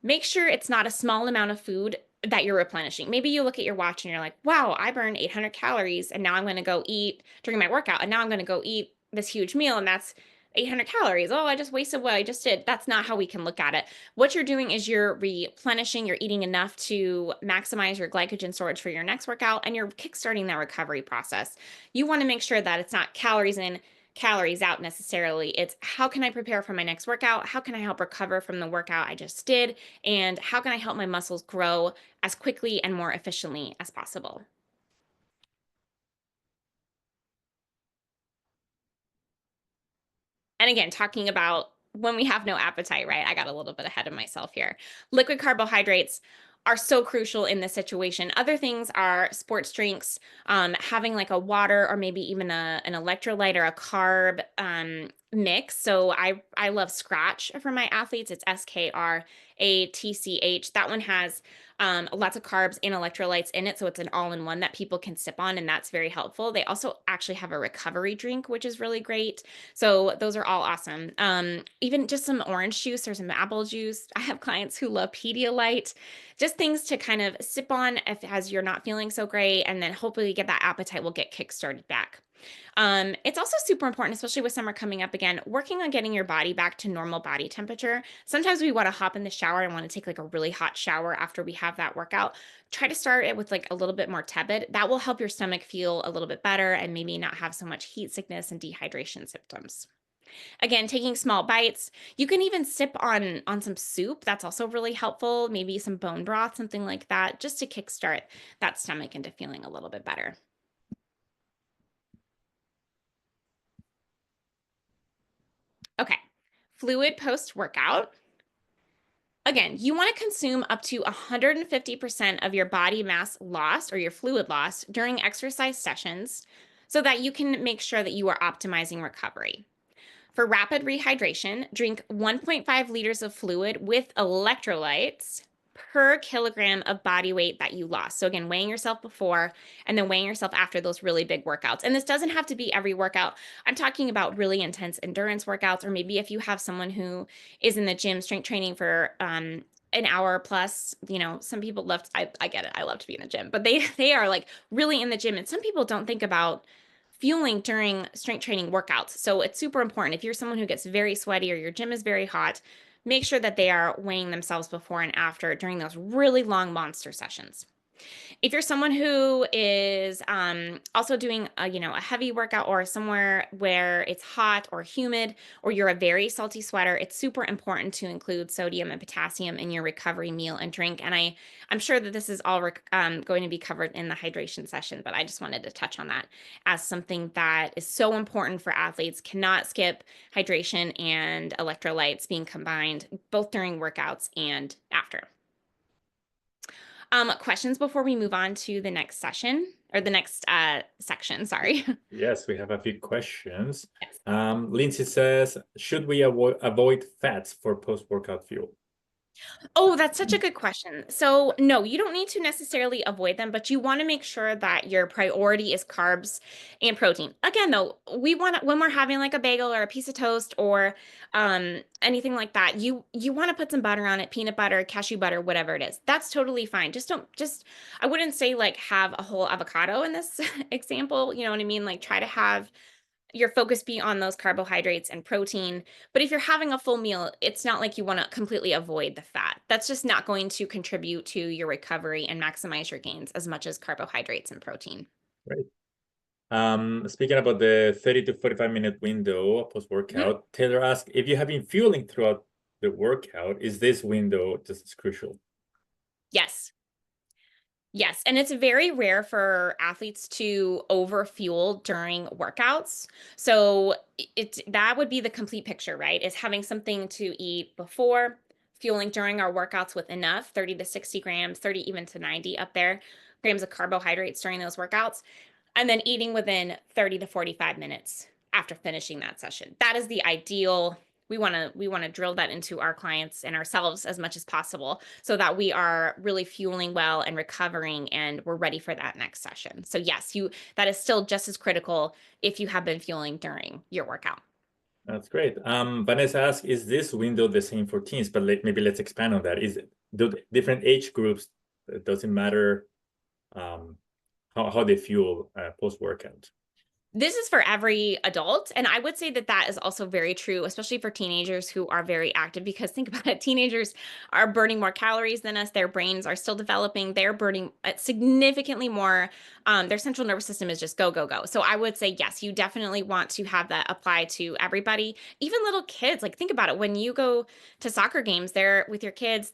Make sure it's not a small amount of food that you're replenishing. Maybe you look at your watch and you're like, wow, I burned 800 calories and now I'm going to go eat during my workout and now I'm going to go eat this huge meal and that's 800 calories. Oh, I just wasted what I just did. That's not how we can look at it. What you're doing is you're replenishing, you're eating enough to maximize your glycogen storage for your next workout, and you're kickstarting that recovery process. You want to make sure that it's not calories in, calories out necessarily. It's how can I prepare for my next workout? How can I help recover from the workout I just did? And how can I help my muscles grow as quickly and more efficiently as possible? And again, talking about when we have no appetite, right? I got a little bit ahead of myself here. Liquid carbohydrates are so crucial in this situation. Other things are sports drinks, having like a water or maybe even an electrolyte or a carb mix. So I love Scratch for my athletes. It's SKRATCH. That one has lots of carbs and electrolytes in it. So it's an all-in-one that people can sip on, and that's very helpful. They also actually have a recovery drink, which is really great. So those are all awesome. Even just some orange juice or some apple juice. I have clients who love Pedialyte, just things to kind of sip on as you're not feeling so great, and then hopefully get that appetite will get kickstarted back. It's also super important, especially with summer coming up again, working on getting your body back to normal body temperature. Sometimes we want to hop in the shower and want to take like a really hot shower after we have that workout. Try to start it with like a little bit more tepid. That will help your stomach feel a little bit better and maybe not have so much heat sickness and dehydration symptoms. Again, taking small bites. You can even sip on some soup. That's also really helpful. Maybe some bone broth, something like that, just to kickstart that stomach into feeling a little bit better. Okay, fluid post-workout. Again, you want to consume up to 150% of your body mass lost or your fluid loss during exercise sessions so that you can make sure that you are optimizing recovery. For rapid rehydration, drink 1.5 liters of fluid with electrolytes per kilogram of body weight that you lost. So again, weighing yourself before and then weighing yourself after those really big workouts. And this doesn't have to be every workout. I'm talking about really intense endurance workouts, or maybe if you have someone who is in the gym strength training for an hour plus. Some people love I get it, I love to be in the gym, but they are like really in the gym, and some people don't think about fueling during strength training workouts. So it's super important. If you're someone who gets very sweaty or your gym is very hot, make sure that they are weighing themselves before and after during those really long monster sessions. If you're someone who is also doing a heavy workout or somewhere where it's hot or humid, or you're a very salty sweater, it's super important to include sodium and potassium in your recovery meal and drink. And I'm sure that this is all going to be covered in the hydration session, but I just wanted to touch on that as something that is so important for athletes. Cannot skip hydration and electrolytes being combined both during workouts and after. Questions before we move on to the next session or the next section, sorry. Yes, we have a few questions. Yes. Lindsay says, should we avoid fats for post-workout fuel? Oh, that's such a good question. So no, you don't need to necessarily avoid them, but you want to make sure that your priority is carbs and protein. Again, though, when we're having like a bagel or a piece of toast or anything like that, you want to put some butter on it, peanut butter, cashew butter, whatever it is. That's totally fine. I wouldn't say like have a whole avocado in this example. You know what I mean? Like try to have your focus be on those carbohydrates and protein. But if you're having a full meal, it's not like you want to completely avoid the fat. That's just not going to contribute to your recovery and maximize your gains as much as carbohydrates and protein. Right. Speaking about the 30 to 45-minute window post-workout, Taylor asked, if you have been fueling throughout the workout, is this window just as crucial? Yes. Yes, and it's very rare for athletes to overfuel during workouts. So that would be the complete picture, right? Is having something to eat before, fueling during our workouts with enough 30 to 60 grams, 30 even to 90 up there, grams of carbohydrates during those workouts, and then eating within 30 to 45 minutes after finishing that session. That is the ideal. We want to drill that into our clients and ourselves as much as possible so that we are really fueling well and recovering and we're ready for that next session. So yes, that is still just as critical if you have been fueling during your workout. That's great. Vanessa asked, is this window the same for teens? But maybe let's expand on that. Do different age groups, does it matter how they fuel post-workout? This is for every adult. And I would say that that is also very true, especially for teenagers who are very active, because think about it, teenagers are burning more calories than us. Their brains are still developing. They're burning significantly more. Their central nervous system is just go, go, go. So I would say, yes, you definitely want to have that apply to everybody, even little kids. Like, think about it. When you go to soccer games there with your kids,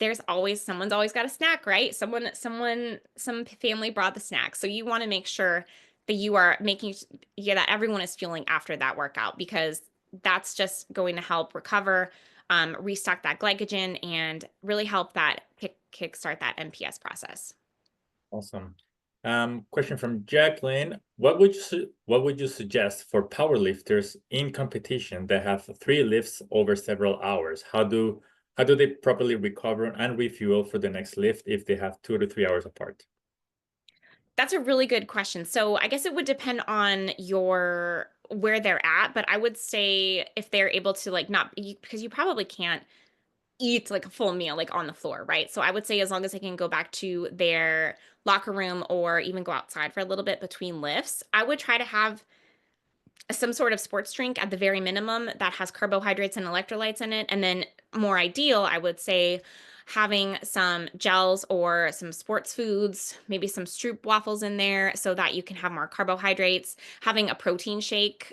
someone's always got a snack, right? Some family brought the snack. So you want to make sure that you are making that everyone is fueling after that workout, because that's just going to help recover, restock that glycogen, and really help that kickstart that MPS process. Awesome. Question from Jacqueline. What would you suggest for powerlifters in competition that have 3 lifts over several hours? How do they properly recover and refuel for the next lift if they have 2 to 3 hours apart? That's a really good question. So I guess it would depend on where they're at, but I would say if they're able to, like, not, because you probably can't eat like a full meal like on the floor, right? So I would say as long as they can go back to their locker room or even go outside for a little bit between lifts, I would try to have some sort of sports drink at the very minimum that has carbohydrates and electrolytes in it. And then, more ideal, I would say having some gels or some sports foods, maybe some Stroop waffles in there so that you can have more carbohydrates, having a protein shake,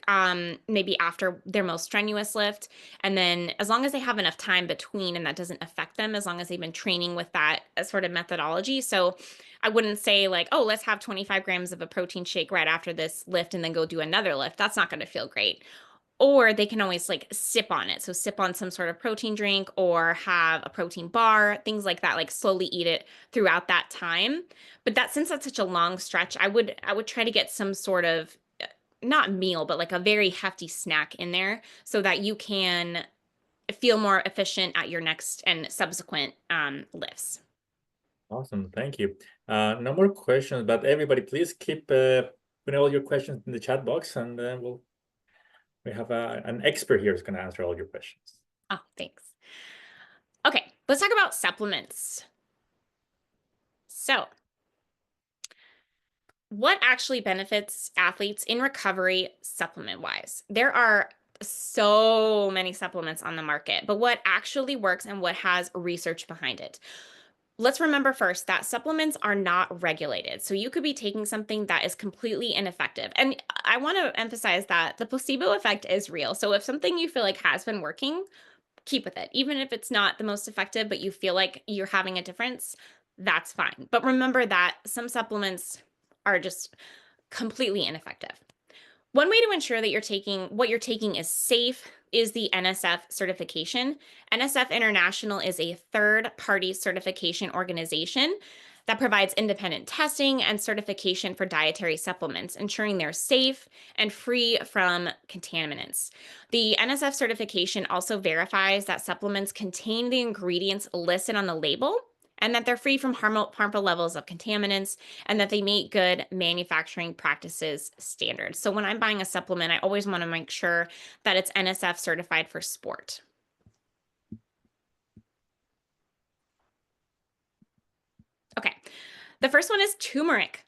maybe after their most strenuous lift. And then, as long as they have enough time between and that doesn't affect them, as long as they've been training with that sort of methodology. So I wouldn't say, like, oh, let's have 25 grams of a protein shake right after this lift and then go do another lift. That's not going to feel great. Or they can always like sip on it. So sip on some sort of protein drink or have a protein bar, things like that, like slowly eat it throughout that time. But since that's such a long stretch, I would try to get some sort of, not meal, but like a very hefty snack in there so that you can feel more efficient at your next and subsequent lifts. Awesome, thank you. No more questions, but everybody, please keep putting all your questions in the chat box, and we have an expert here who's going to answer all your questions. Oh, thanks. Okay, let's talk about supplements. So, what actually benefits athletes in recovery supplement-wise? There are so many supplements on the market, but what actually works and what has research behind it? Let's remember first that supplements are not regulated. So you could be taking something that is completely ineffective. And I want to emphasize that the placebo effect is real. So if something you feel like has been working, keep with it. Even if it's not the most effective, but you feel like you're having a difference, that's fine. But remember that some supplements are just completely ineffective. One way to ensure that what you're taking is safe is the NSF certification. NSF International is a third-party certification organization that provides independent testing and certification for dietary supplements, ensuring they're safe and free from contaminants. The NSF certification also verifies that supplements contain the ingredients listed on the label and that they're free from harmful levels of contaminants, and that they meet good manufacturing practices standards. So when I'm buying a supplement, I always want to make sure that it's NSF certified for sport. Okay, the first one is turmeric.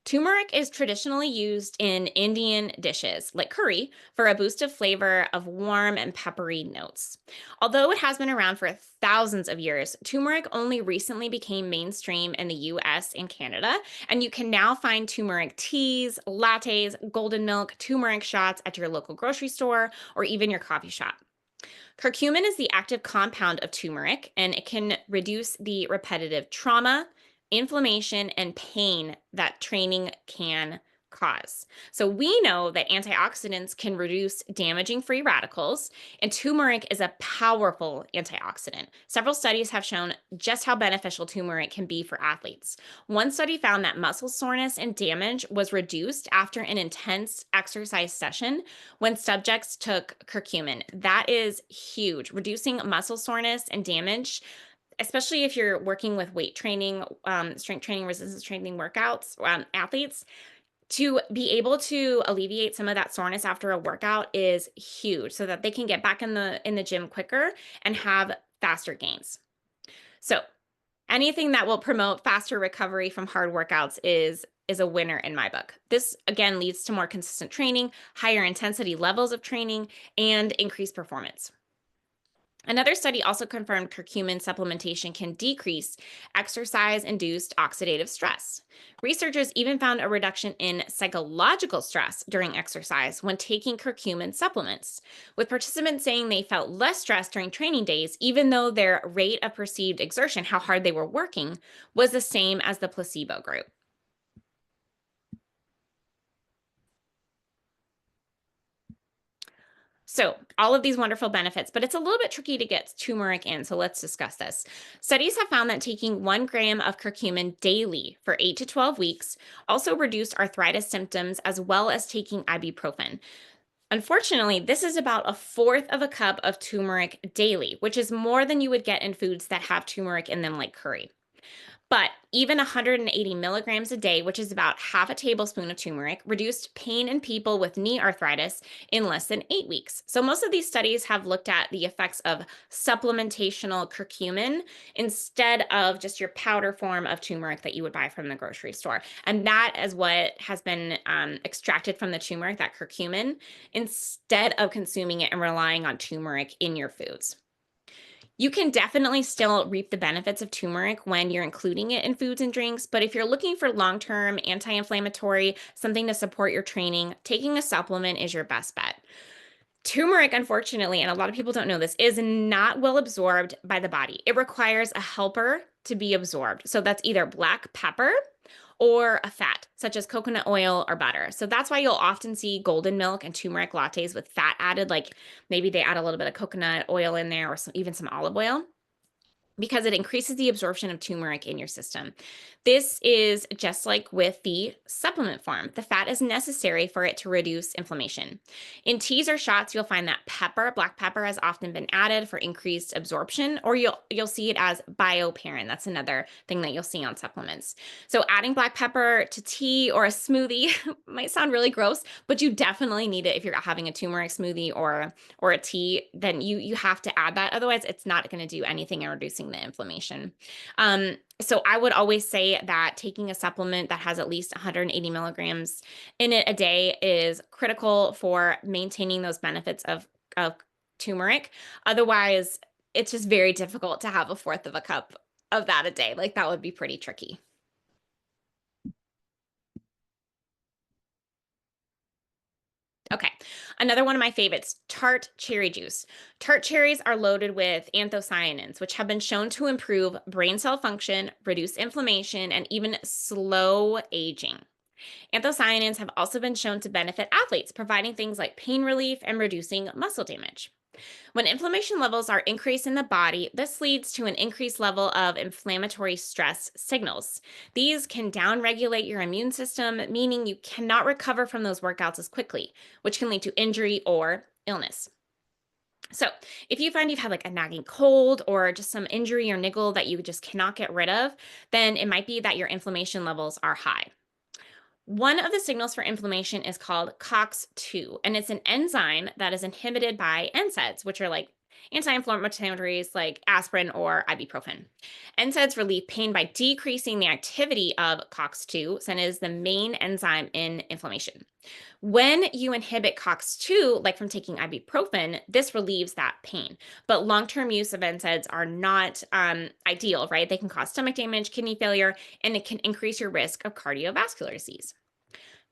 Turmeric is traditionally used in Indian dishes, like curry, for a boost of flavor of warm and peppery notes. Although it has been around for thousands of years, turmeric only recently became mainstream in the US and Canada, and you can now find turmeric teas, lattes, golden milk, turmeric shots at your local grocery store or even your coffee shop. Curcumin is the active compound of turmeric, and it can reduce the repetitive trauma, inflammation, and pain that training can cause. So we know that antioxidants can reduce damaging free radicals, and turmeric is a powerful antioxidant. Several studies have shown just how beneficial turmeric can be for athletes. One study found that muscle soreness and damage was reduced after an intense exercise session when subjects took curcumin. That is huge. Reducing muscle soreness and damage, especially if you're working with weight training, strength training, resistance training workouts, athletes, to be able to alleviate some of that soreness after a workout is huge so that they can get back in the gym quicker and have faster gains. So anything that will promote faster recovery from hard workouts is is a winner in my book. This, again, leads to more consistent training, higher intensity levels of training, and increased performance. Another study also confirmed curcumin supplementation can decrease exercise-induced oxidative stress. Researchers even found a reduction in psychological stress during exercise when taking curcumin supplements, with participants saying they felt less stressed during training days, even though their rate of perceived exertion, how hard they were working, was the same as the placebo group. So, all of these wonderful benefits, but it's a little bit tricky to get turmeric in. So, let's discuss this. Studies have found that taking 1 gram of curcumin daily for 8 to 12 weeks also reduced arthritis symptoms, as well as taking ibuprofen. Unfortunately, this is about a fourth of a cup of turmeric daily, which is more than you would get in foods that have turmeric in them, like curry. But even 180 milligrams a day, which is about half a tablespoon of turmeric, reduced pain in people with knee arthritis in less than 8 weeks. So, most of these studies have looked at the effects of supplementational curcumin instead of just your powder form of turmeric that you would buy from the grocery store. And that is what has been extracted from the turmeric, that curcumin, instead of consuming it and relying on turmeric in your foods. You can definitely still reap the benefits of turmeric when you're including it in foods and drinks, but if you're looking for long-term anti-inflammatory, something to support your training, taking a supplement is your best bet. Turmeric, unfortunately, and a lot of people don't know this, is not well absorbed by the body. It requires a helper to be absorbed. So that's either black pepper or a fat, such as coconut oil or butter. So that's why you'll often see golden milk and turmeric lattes with fat added, like maybe they add a little bit of coconut oil in there or even some olive oil, because it increases the absorption of turmeric in your system. This is just like with the supplement form. The fat is necessary for it to reduce inflammation. In teas or shots, you'll find that black pepper, has often been added for increased absorption, or you'll see it as bioperin. That's another thing that you'll see on supplements. So adding black pepper to tea or a smoothie might sound really gross, but you definitely need it if you're having a turmeric smoothie or a tea. Then you have to add that. Otherwise, it's not going to do anything in reducing the inflammation. So I would always say that taking a supplement that has at least 180 milligrams in it a day is critical for maintaining those benefits of turmeric. Otherwise, it's just very difficult to have a fourth of a cup of that a day. Like, that would be pretty tricky. Okay, another one of my favorites, tart cherry juice. Tart cherries are loaded with anthocyanins, which have been shown to improve brain cell function, reduce inflammation, and even slow aging. Anthocyanins have also been shown to benefit athletes, providing things like pain relief and reducing muscle damage. When inflammation levels are increased in the body, this leads to an increased level of inflammatory stress signals. These can downregulate your immune system, meaning you cannot recover from those workouts as quickly, which can lead to injury or illness. So, if you find you've had like a nagging cold or just some injury or niggle that you just cannot get rid of, then it might be that your inflammation levels are high. One of the signals for inflammation is called COX-2, and it's an enzyme that is inhibited by NSAIDs, which are like anti-inflammatories like aspirin or ibuprofen. NSAIDs relieve pain by decreasing the activity of COX-2, since it is the main enzyme in inflammation. When you inhibit COX-2, like from taking ibuprofen, this relieves that pain. But long-term use of NSAIDs are not ideal, right? They can cause stomach damage, kidney failure, and it can increase your risk of cardiovascular disease.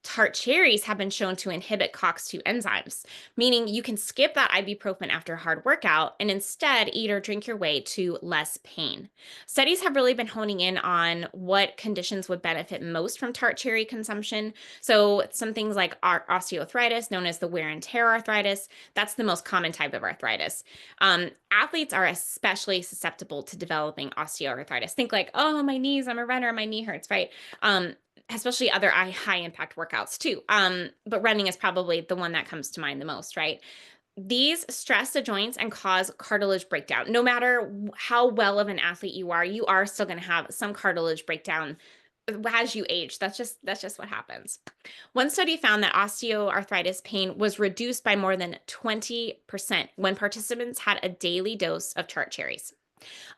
Tart cherries have been shown to inhibit COX-2 enzymes, meaning you can skip that ibuprofen after a hard workout and instead eat or drink your way to less pain. Studies have really been honing in on what conditions would benefit most from tart cherry consumption. So some things like osteoarthritis, known as the wear and tear arthritis, that's the most common type of arthritis. Athletes are especially susceptible to developing osteoarthritis. Think like, oh, my knees, I'm a runner, my knee hurts, right? Especially other high impact workouts too. But running is probably the one that comes to mind the most, right? These stress the joints and cause cartilage breakdown. No matter how well of an athlete you are still going to have some cartilage breakdown as you age. That's just what happens. One study found that osteoarthritis pain was reduced by more than 20% when participants had a daily dose of tart cherries.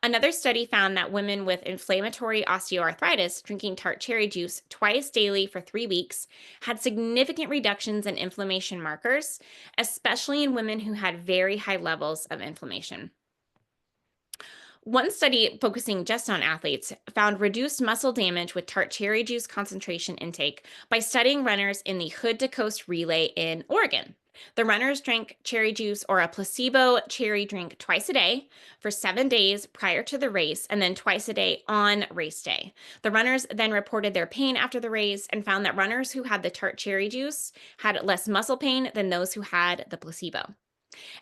Another study found that women with inflammatory osteoarthritis drinking tart cherry juice twice daily for 3 weeks had significant reductions in inflammation markers, especially in women who had very high levels of inflammation. One study focusing just on athletes found reduced muscle damage with tart cherry juice concentration intake by studying runners in the Hood to Coast Relay in Oregon. The runners drank cherry juice or a placebo cherry drink twice a day for 7 days prior to the race, and then twice a day on race day. The runners then reported their pain after the race and found that runners who had the tart cherry juice had less muscle pain than those who had the placebo.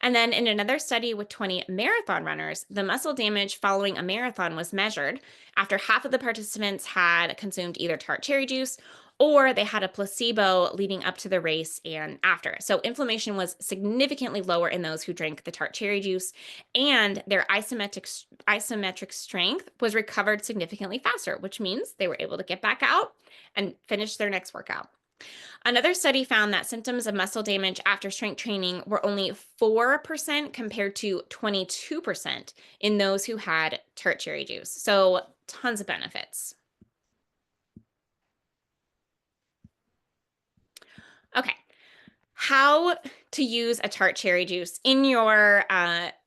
And then in another study with 20 marathon runners, the muscle damage following a marathon was measured after half of the participants had consumed either tart cherry juice or they had a placebo leading up to the race and after. So inflammation was significantly lower in those who drank the tart cherry juice, and their isometric strength was recovered significantly faster, which means they were able to get back out and finish their next workout. Another study found that symptoms of muscle damage after strength training were only 4% compared to 22% in those who had tart cherry juice. So, tons of benefits. Okay. How to use a tart cherry juice in your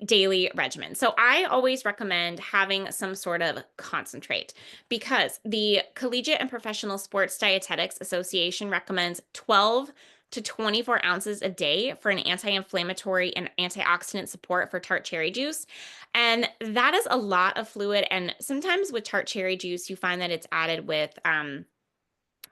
daily regimen. So I always recommend having some sort of concentrate because the Collegiate and Professional Sports Dietetics Association recommends 12 to 24 ounces a day for an anti-inflammatory and antioxidant support for tart cherry juice. And that is a lot of fluid. And sometimes with tart cherry juice, you find that it's added with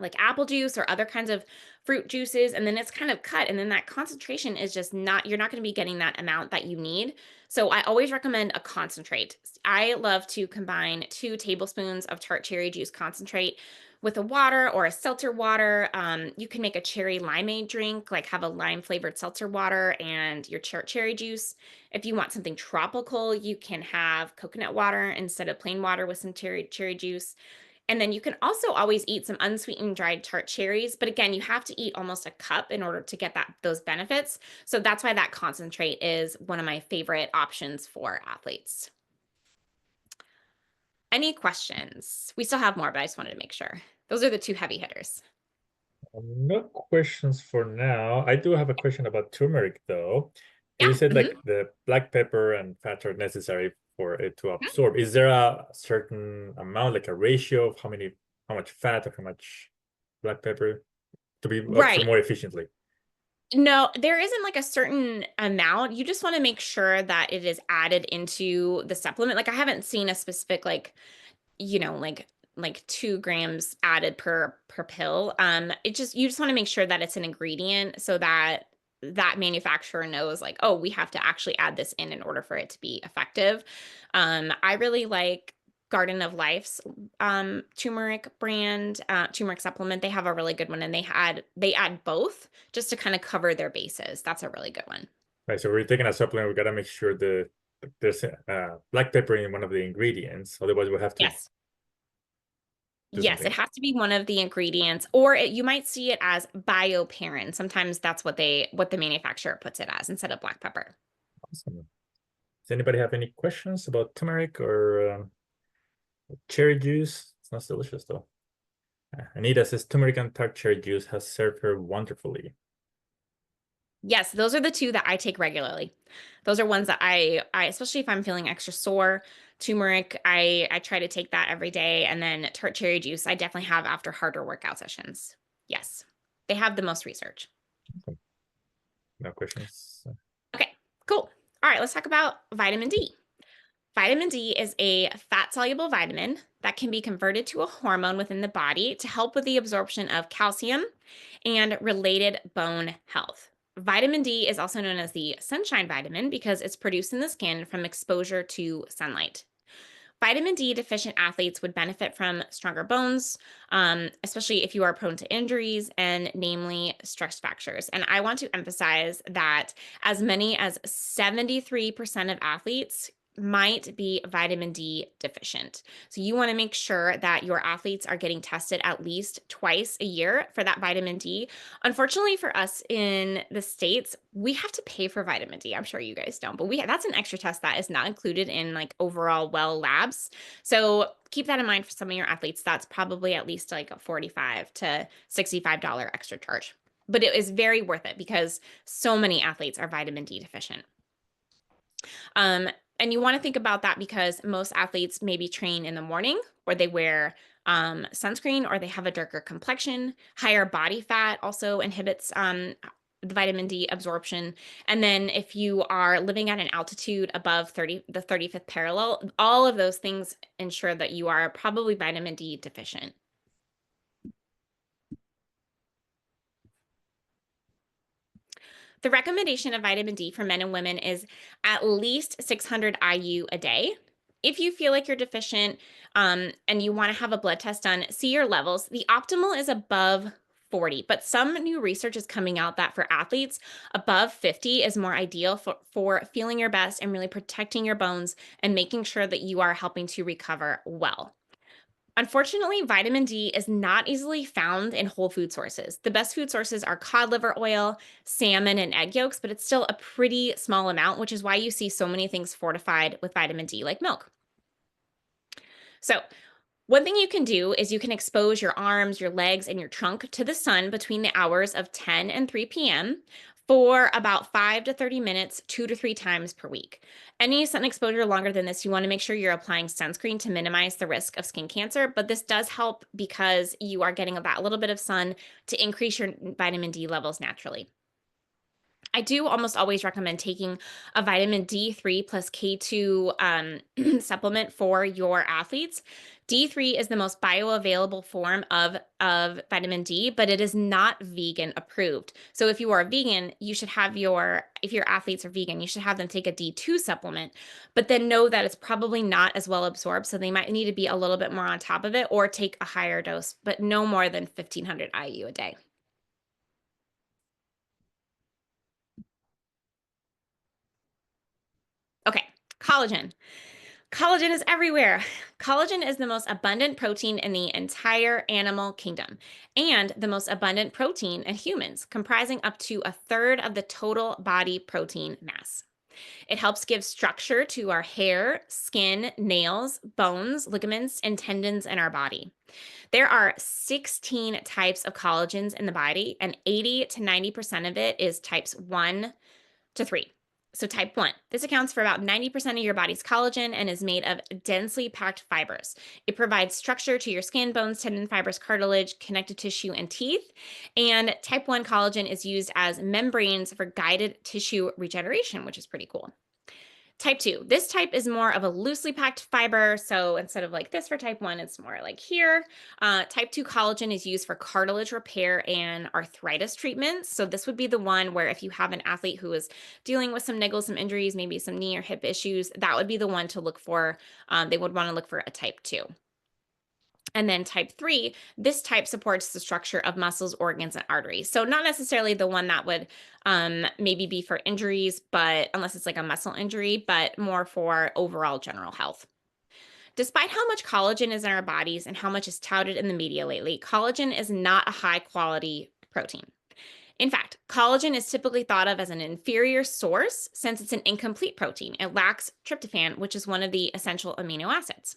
like apple juice or other kinds of fruit juices, and then it's kind of cut, and then that concentration is just not, you're not going to be getting that amount that you need. So I always recommend a concentrate. I love to combine 2 tablespoons of tart cherry juice concentrate with a water or a seltzer water. You can make a cherry limeade drink, like have a lime flavored seltzer water and your tart cherry juice. If you want something tropical, you can have coconut water instead of plain water with some cherry juice. And then you can also always eat some unsweetened dried tart cherries, but again, you have to eat almost a cup in order to get those benefits. So that's why that concentrate is one of my favorite options for athletes. Any questions? We still have more, but I just wanted to make sure. Those are the 2 heavy hitters. No questions for now. I do have a question about turmeric, though. You Yeah. said like the black pepper and fat are necessary for it to absorb. Is there a certain amount, like a ratio of how much fat or how much black pepper to be absorbed Right. more efficiently? No, there isn't like a certain amount. You just want to make sure that it is added into the supplement. Like I haven't seen a specific like 2 grams added per pill. It just, you just want to make sure that it's an ingredient so that that manufacturer knows like, oh, we have to actually add this in order for it to be effective. I really like Garden of Life's turmeric brand, turmeric supplement. They have a really good one, and they add both just to kind of cover their bases. That's a really good one. Right, so we're taking a supplement, we gotta make sure there's black pepper in one of the ingredients. Otherwise, we'll have to Yes. do Yes, it something. has to be one of the ingredients, or you might see it as bioperine. Sometimes that's what the manufacturer puts it as instead of black pepper. Awesome. Does anybody have any questions about turmeric or cherry juice? It smells delicious, though. Anita says turmeric and tart cherry juice has served her wonderfully. Yes, those are the 2 that I take regularly. Those are ones that I especially if I'm feeling extra sore. Turmeric, I try to take that every day, and then tart cherry juice, I definitely have after harder workout sessions. Yes, they have the most research. Awesome. No questions. Okay, cool. All right, let's talk about vitamin D. Vitamin D is a fat-soluble vitamin that can be converted to a hormone within the body to help with the absorption of calcium and related bone health. Vitamin D is also known as the sunshine vitamin because it's produced in the skin from exposure to sunlight. Vitamin D deficient athletes would benefit from stronger bones, especially if you are prone to injuries and namely stress fractures. And I want to emphasize that as many as 73% of athletes might be vitamin D deficient. So you want to make sure that your athletes are getting tested at least twice a year for that vitamin D. Unfortunately for us in the States, we have to pay for vitamin D. I'm sure you guys don't, but that's an extra test that is not included in like overall well labs. So keep that in mind for some of your athletes. That's probably at least like a $45 to $65 extra charge. But it is very worth it because so many athletes are vitamin D deficient. And you want to think about that because most athletes maybe train in the morning or they wear sunscreen or they have a darker complexion. Higher body fat also inhibits the vitamin D absorption. And then if you are living at an altitude above the 35th parallel, all of those things ensure that you are probably vitamin D deficient. The recommendation of vitamin D for men and women is at least 600 IU a day. If you feel like you're deficient and you want to have a blood test done, see your levels. The optimal is above 40, but some new research is coming out that for athletes, above 50 is more ideal for feeling your best and really protecting your bones and making sure that you are helping to recover well. Unfortunately, vitamin D is not easily found in whole food sources. The best food sources are cod liver oil, salmon, and egg yolks, but it's still a pretty small amount, which is why you see so many things fortified with vitamin D, like milk. So, one thing you can do is you can expose your arms, your legs, and your trunk to the sun between the hours of 10 and 3 p.m. for about 5 to 30 minutes, 2 to 3 times per week. Any sun exposure longer than this, you want to make sure you're applying sunscreen to minimize the risk of skin cancer, but this does help because you are getting that little bit of sun to increase your vitamin D levels naturally. I do almost always recommend taking a vitamin D3 plus K2 supplement for your athletes. D3 is the most bioavailable form of vitamin D, but it is not vegan approved. So if you are a vegan, you should have if your athletes are vegan, you should have them take a D2 supplement, but then know that it's probably not as well absorbed. So they might need to be a little bit more on top of it or take a higher dose, but no more than 1500 IU a day. Okay, collagen. Collagen is everywhere. Collagen is the most abundant protein in the entire animal kingdom and the most abundant protein in humans, comprising up to a third of the total body protein mass. It helps give structure to our hair, skin, nails, bones, ligaments, and tendons in our body. There are 16 types of collagens in the body, and 80 to 90% of it is types 1 to 3. So type 1, this accounts for about 90% of your body's collagen and is made of densely packed fibers. It provides structure to your skin, bones, tendon fibers, cartilage, connective tissue, and teeth. And type 1 collagen is used as membranes for guided tissue regeneration, which is pretty cool. Type 2, this type is more of a loosely packed fiber. So instead of like this for type 1, it's more like here. Type 2 collagen is used for cartilage repair and arthritis treatments. So this would be the one where if you have an athlete who is dealing with some niggles, some injuries, maybe some knee or hip issues, that would be the one to look for. They would want to look for a type 2. And then type 3, this type supports the structure of muscles, organs, and arteries. So not necessarily the one that would maybe be for injuries, but unless it's like a muscle injury, but more for overall general health. Despite how much collagen is in our bodies and how much is touted in the media lately, collagen is not a high quality protein. In fact, collagen is typically thought of as an inferior source since it's an incomplete protein. It lacks tryptophan, which is one of the essential amino acids.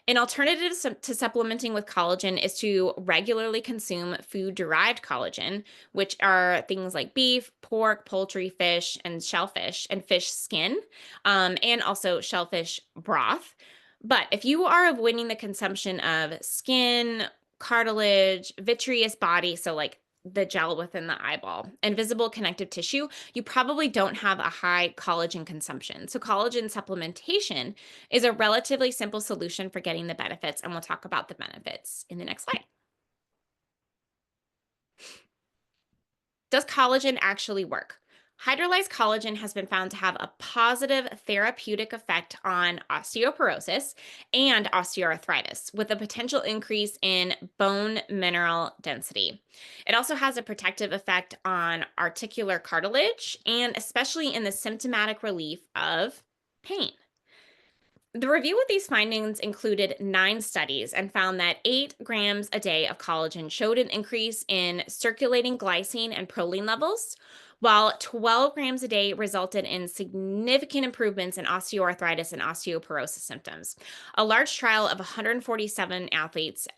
An alternative to supplementing with collagen is to regularly consume food-derived collagen, which are things like beef, pork, poultry, fish, and shellfish, and fish skin, and also shellfish broth. But if you are avoiding the consumption of skin, cartilage, vitreous body, so like the gel within the eyeball, and visible connective tissue, you probably don't have a high collagen consumption. So collagen supplementation is a relatively simple solution for getting the benefits, and we'll talk about the benefits in the next slide. Does collagen actually work? Hydrolyzed collagen has been found to have a positive therapeutic effect on osteoporosis and osteoarthritis, with a potential increase in bone mineral density. It also has a protective effect on articular cartilage and especially in the symptomatic relief of pain. The review with these findings included 9 studies and found that 8 grams a day of collagen showed an increase in circulating glycine and proline levels, while 12 grams a day resulted in significant improvements in osteoarthritis and osteoporosis symptoms. A large trial of 147 athletes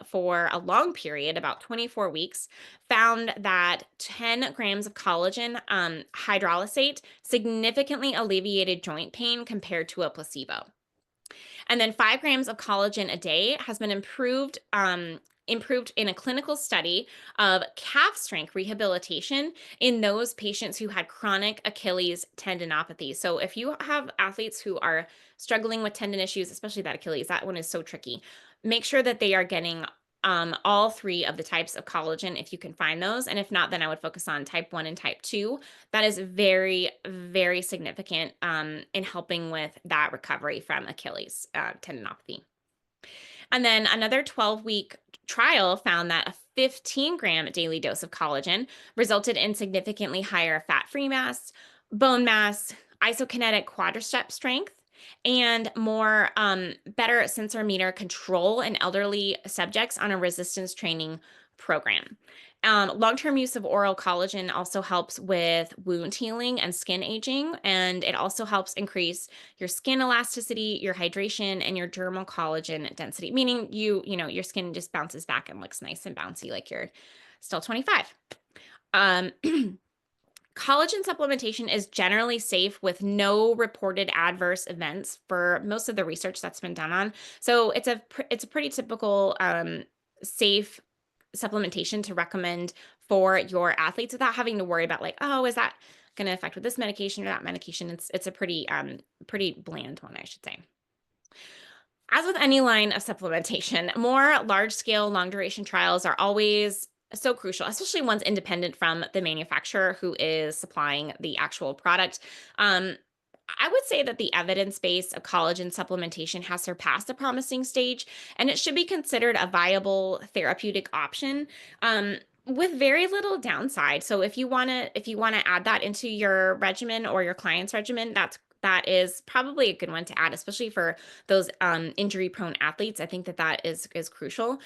for a long period, about 24 weeks, found that 10 grams of collagen hydrolysate significantly alleviated joint pain compared to a placebo. And then 5 grams of collagen a day has been improved in a clinical study of calf strength rehabilitation in those patients who had chronic Achilles tendinopathy. So if you have athletes who are struggling with tendon issues, especially that Achilles, that one is so tricky. Make sure that they are getting all 3 of the types of collagen if you can find those. And if not, then I would focus on type 1 and type 2. That is very, very significant in helping with that recovery from Achilles tendinopathy. And then another 12-week trial found that a 15-gram daily dose of collagen resulted in significantly higher fat-free mass, bone mass, isokinetic quadricep strength, and more better sensor meter control in elderly subjects on a resistance training program. Long-term use of oral collagen also helps with wound healing and skin aging, and it also helps increase your skin elasticity, your hydration, and your dermal collagen density, meaning your skin just bounces back and looks nice and bouncy like you're still 25. Um, Collagen supplementation is generally safe with no reported adverse events for most of the research that's been done on. So it's a pretty typical safe supplementation to recommend for your athletes without having to worry about like, oh, is that going to affect with this medication or that medication? It's a pretty bland one, I should say. As with any line of supplementation, more large-scale, long-duration trials are always so crucial, especially ones independent from the manufacturer who is supplying the actual product. I would say that the evidence base of collagen supplementation has surpassed the promising stage, and it should be considered a viable therapeutic option. With very little downside. So if you want to add that into your regimen or your client's regimen, that is probably a good one to add, especially for those injury-prone athletes. I think that is crucial.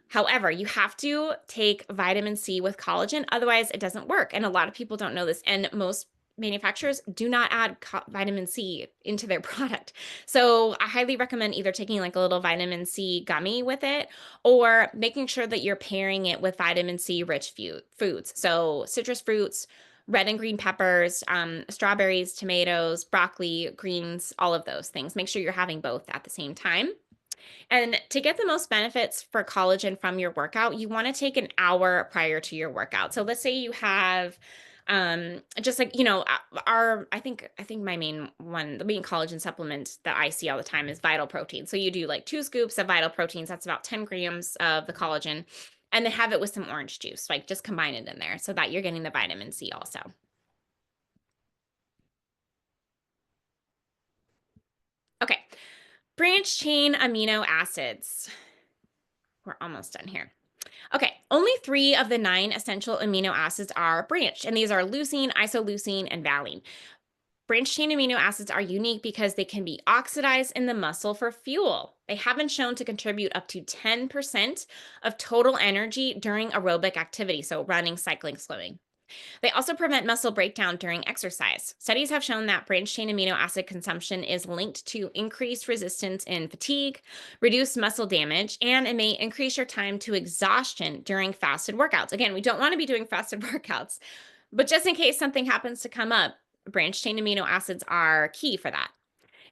However, you have to take vitamin C with collagen, otherwise it doesn't work. And a lot of people don't know this, and most manufacturers do not add vitamin C into their product. So I highly recommend either taking like a little vitamin C gummy with it or making sure that you're pairing it with vitamin C rich foods. So citrus fruits, red and green peppers, strawberries, tomatoes, broccoli, greens, all of those things. Make sure you're having both at the same time. And to get the most benefits for collagen from your workout, you want to take an hour prior to your workout. So let's say you have just like, I think the main collagen supplement that I see all the time is Vital Protein. So you do like 2 scoops of Vital Proteins. That's about 10 grams of the collagen, and then have it with some orange juice, like just combine it in there so that you're getting the vitamin C also. Okay. Branch chain amino acids. We're almost done here. Okay, only 3 of the 9 essential amino acids are branched, and these are leucine, isoleucine, and valine. Branched chain amino acids are unique because they can be oxidized in the muscle for fuel. They have been shown to contribute up to 10% of total energy during aerobic activity, so running, cycling, swimming. They also prevent muscle breakdown during exercise. Studies have shown that branched chain amino acid consumption is linked to increased resistance in fatigue, reduced muscle damage, and it may increase your time to exhaustion during fasted workouts. Again, we don't want to be doing fasted workouts, but just in case something happens to come up, branched chain amino acids are key for that.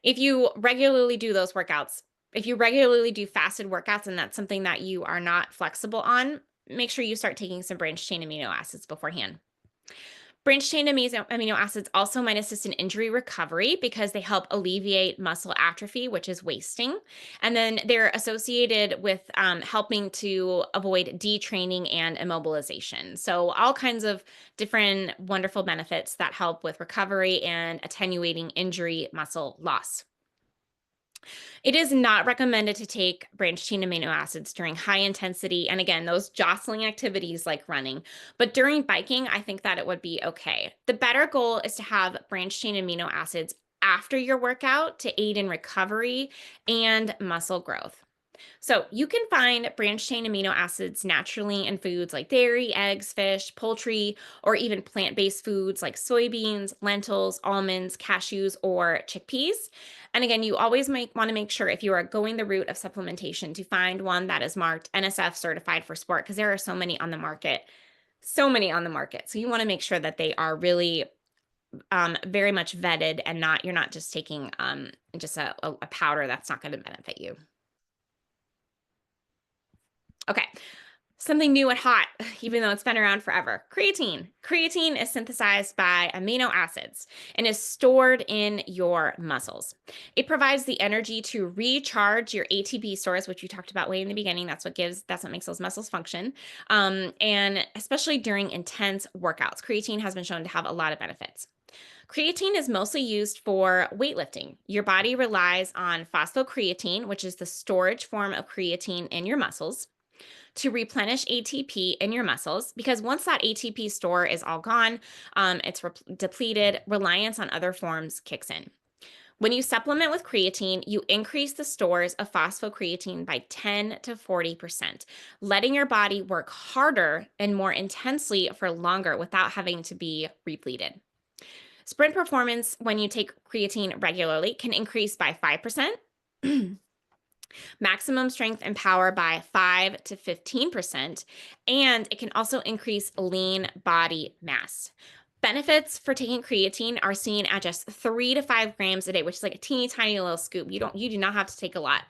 If you regularly do those workouts, if you regularly do fasted workouts and that's something that you are not flexible on, make sure you start taking some branched chain amino acids beforehand. Branched chain amino acids also might assist in injury recovery because they help alleviate muscle atrophy, which is wasting. And then they're associated with helping to avoid detraining and immobilization. So all kinds of different wonderful benefits that help with recovery and attenuating injury muscle loss. It is not recommended to take branched chain amino acids during high intensity and again, those jostling activities like running. But during biking, I think that it would be okay. The better goal is to have branched chain amino acids after your workout to aid in recovery and muscle growth. So you can find branched chain amino acids naturally in foods like dairy, eggs, fish, poultry, or even plant-based foods like soybeans, lentils, almonds, cashews, or chickpeas. And again, you always want to make sure if you are going the route of supplementation to find one that is marked NSF certified for sport, because there are so many on the market. So many on the market. So you want to make sure that they are really very much vetted and you're not just taking just a powder that's not going to benefit you. Okay, something new and hot, even though it's been around forever. Creatine. Creatine is synthesized by amino acids and is stored in your muscles. It provides the energy to recharge your ATP stores, which you talked about way in the beginning. That's what makes those muscles function. And especially during intense workouts, creatine has been shown to have a lot of benefits. Creatine is mostly used for weightlifting. Your body relies on phosphocreatine, which is the storage form of creatine in your muscles, to replenish ATP in your muscles, because once that ATP store is all gone, it's depleted, reliance on other forms kicks in. When you supplement with creatine, you increase the stores of phosphocreatine by 10 to 40%, letting your body work harder and more intensely for longer without having to be repleted. Sprint performance when you take creatine regularly can increase by 5%. Maximum strength and power by 5 to 15%, and it can also increase lean body mass. Benefits for taking creatine are seen at just 3 to 5 grams a day, which is like a teeny tiny little scoop. You do not have to take a lot.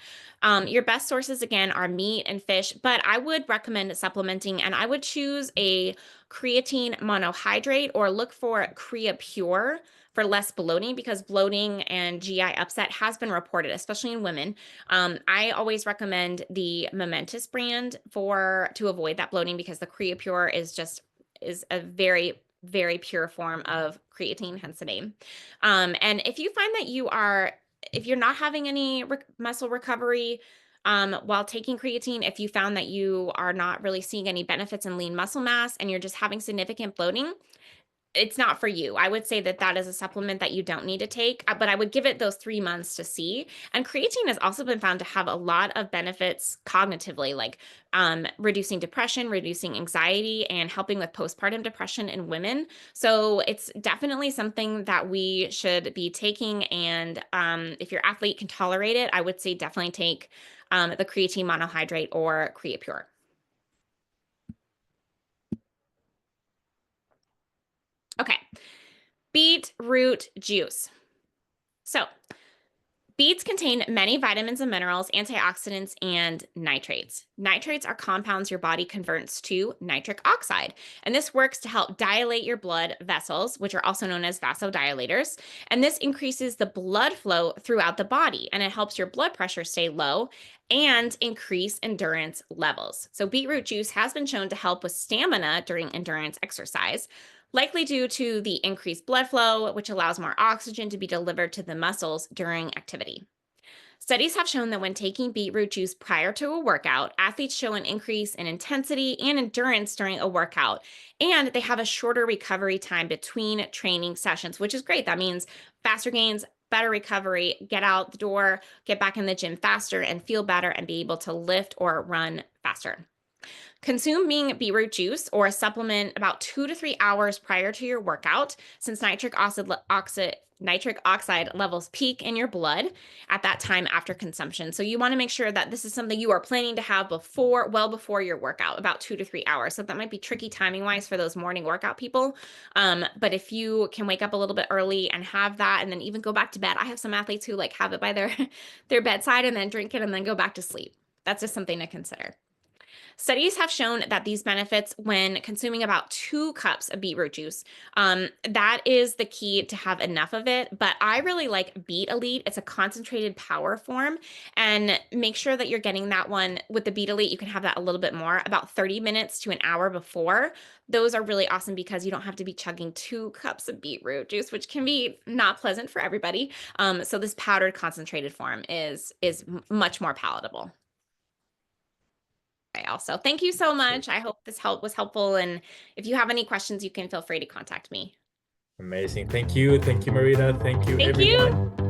Your best sources again are meat and fish, but I would recommend supplementing, and I would choose a creatine monohydrate or look for CreaPure for less bloating, because bloating and GI upset has been reported, especially in women. I always recommend the Momentous brand to avoid that bloating, because the CreaPure is a very, very pure form of creatine, hence the name. And if you find that if you're not having any muscle recovery while taking creatine, if you found that you are not really seeing any benefits in lean muscle mass and you're just having significant bloating, it's not for you. I would say that is a supplement that you don't need to take, but I would give it those 3 months to see. And creatine has also been found to have a lot of benefits cognitively, like reducing depression, reducing anxiety, and helping with postpartum depression in women. So it's definitely something that we should be taking. And if your athlete can tolerate it, I would say definitely take the creatine monohydrate or CreaPure. Okay, beetroot juice. So beets contain many vitamins and minerals, antioxidants, and nitrates. Nitrates are compounds your body converts to nitric oxide, and this works to help dilate your blood vessels, which are also known as vasodilators. And this increases the blood flow throughout the body, and it helps your blood pressure stay low and increase endurance levels. So beetroot juice has been shown to help with stamina during endurance exercise, likely due to the increased blood flow, which allows more oxygen to be delivered to the muscles during activity. Studies have shown that when taking beetroot juice prior to a workout, athletes show an increase in intensity and endurance during a workout, and they have a shorter recovery time between training sessions, which is great. That means faster gains, better recovery, get out the door, get back in the gym faster, and feel better and be able to lift or run faster. Consuming beetroot juice or a supplement about 2 to 3 hours prior to your workout, since nitric oxide levels peak in your blood at that time after consumption. So you want to make sure that this is something you are planning to have well before your workout, about 2 to 3 hours. So that might be tricky timing wise for those morning workout people. But if you can wake up a little bit early and have that, and then even go back to bed. I have some athletes who have it by their bedside and then drink it and then go back to sleep. That's just something to consider. Studies have shown that these benefits when consuming about 2 cups of beetroot juice. That is the key to have enough of it. But I really like Beet Elite. It's a concentrated power form. And make sure that you're getting that one with the Beet Elite. You can have that a little bit more, about 30 minutes to an hour before. Those are really awesome because you don't have to be chugging 2 cups of beetroot juice, which can be not pleasant for everybody. So this powdered concentrated form is much more palatable. Also, thank you so much. I hope this was helpful. And if you have any questions, you can feel free to contact me. Amazing. Thank you. Thank you, Marita. Thank you, Thank you. everyone.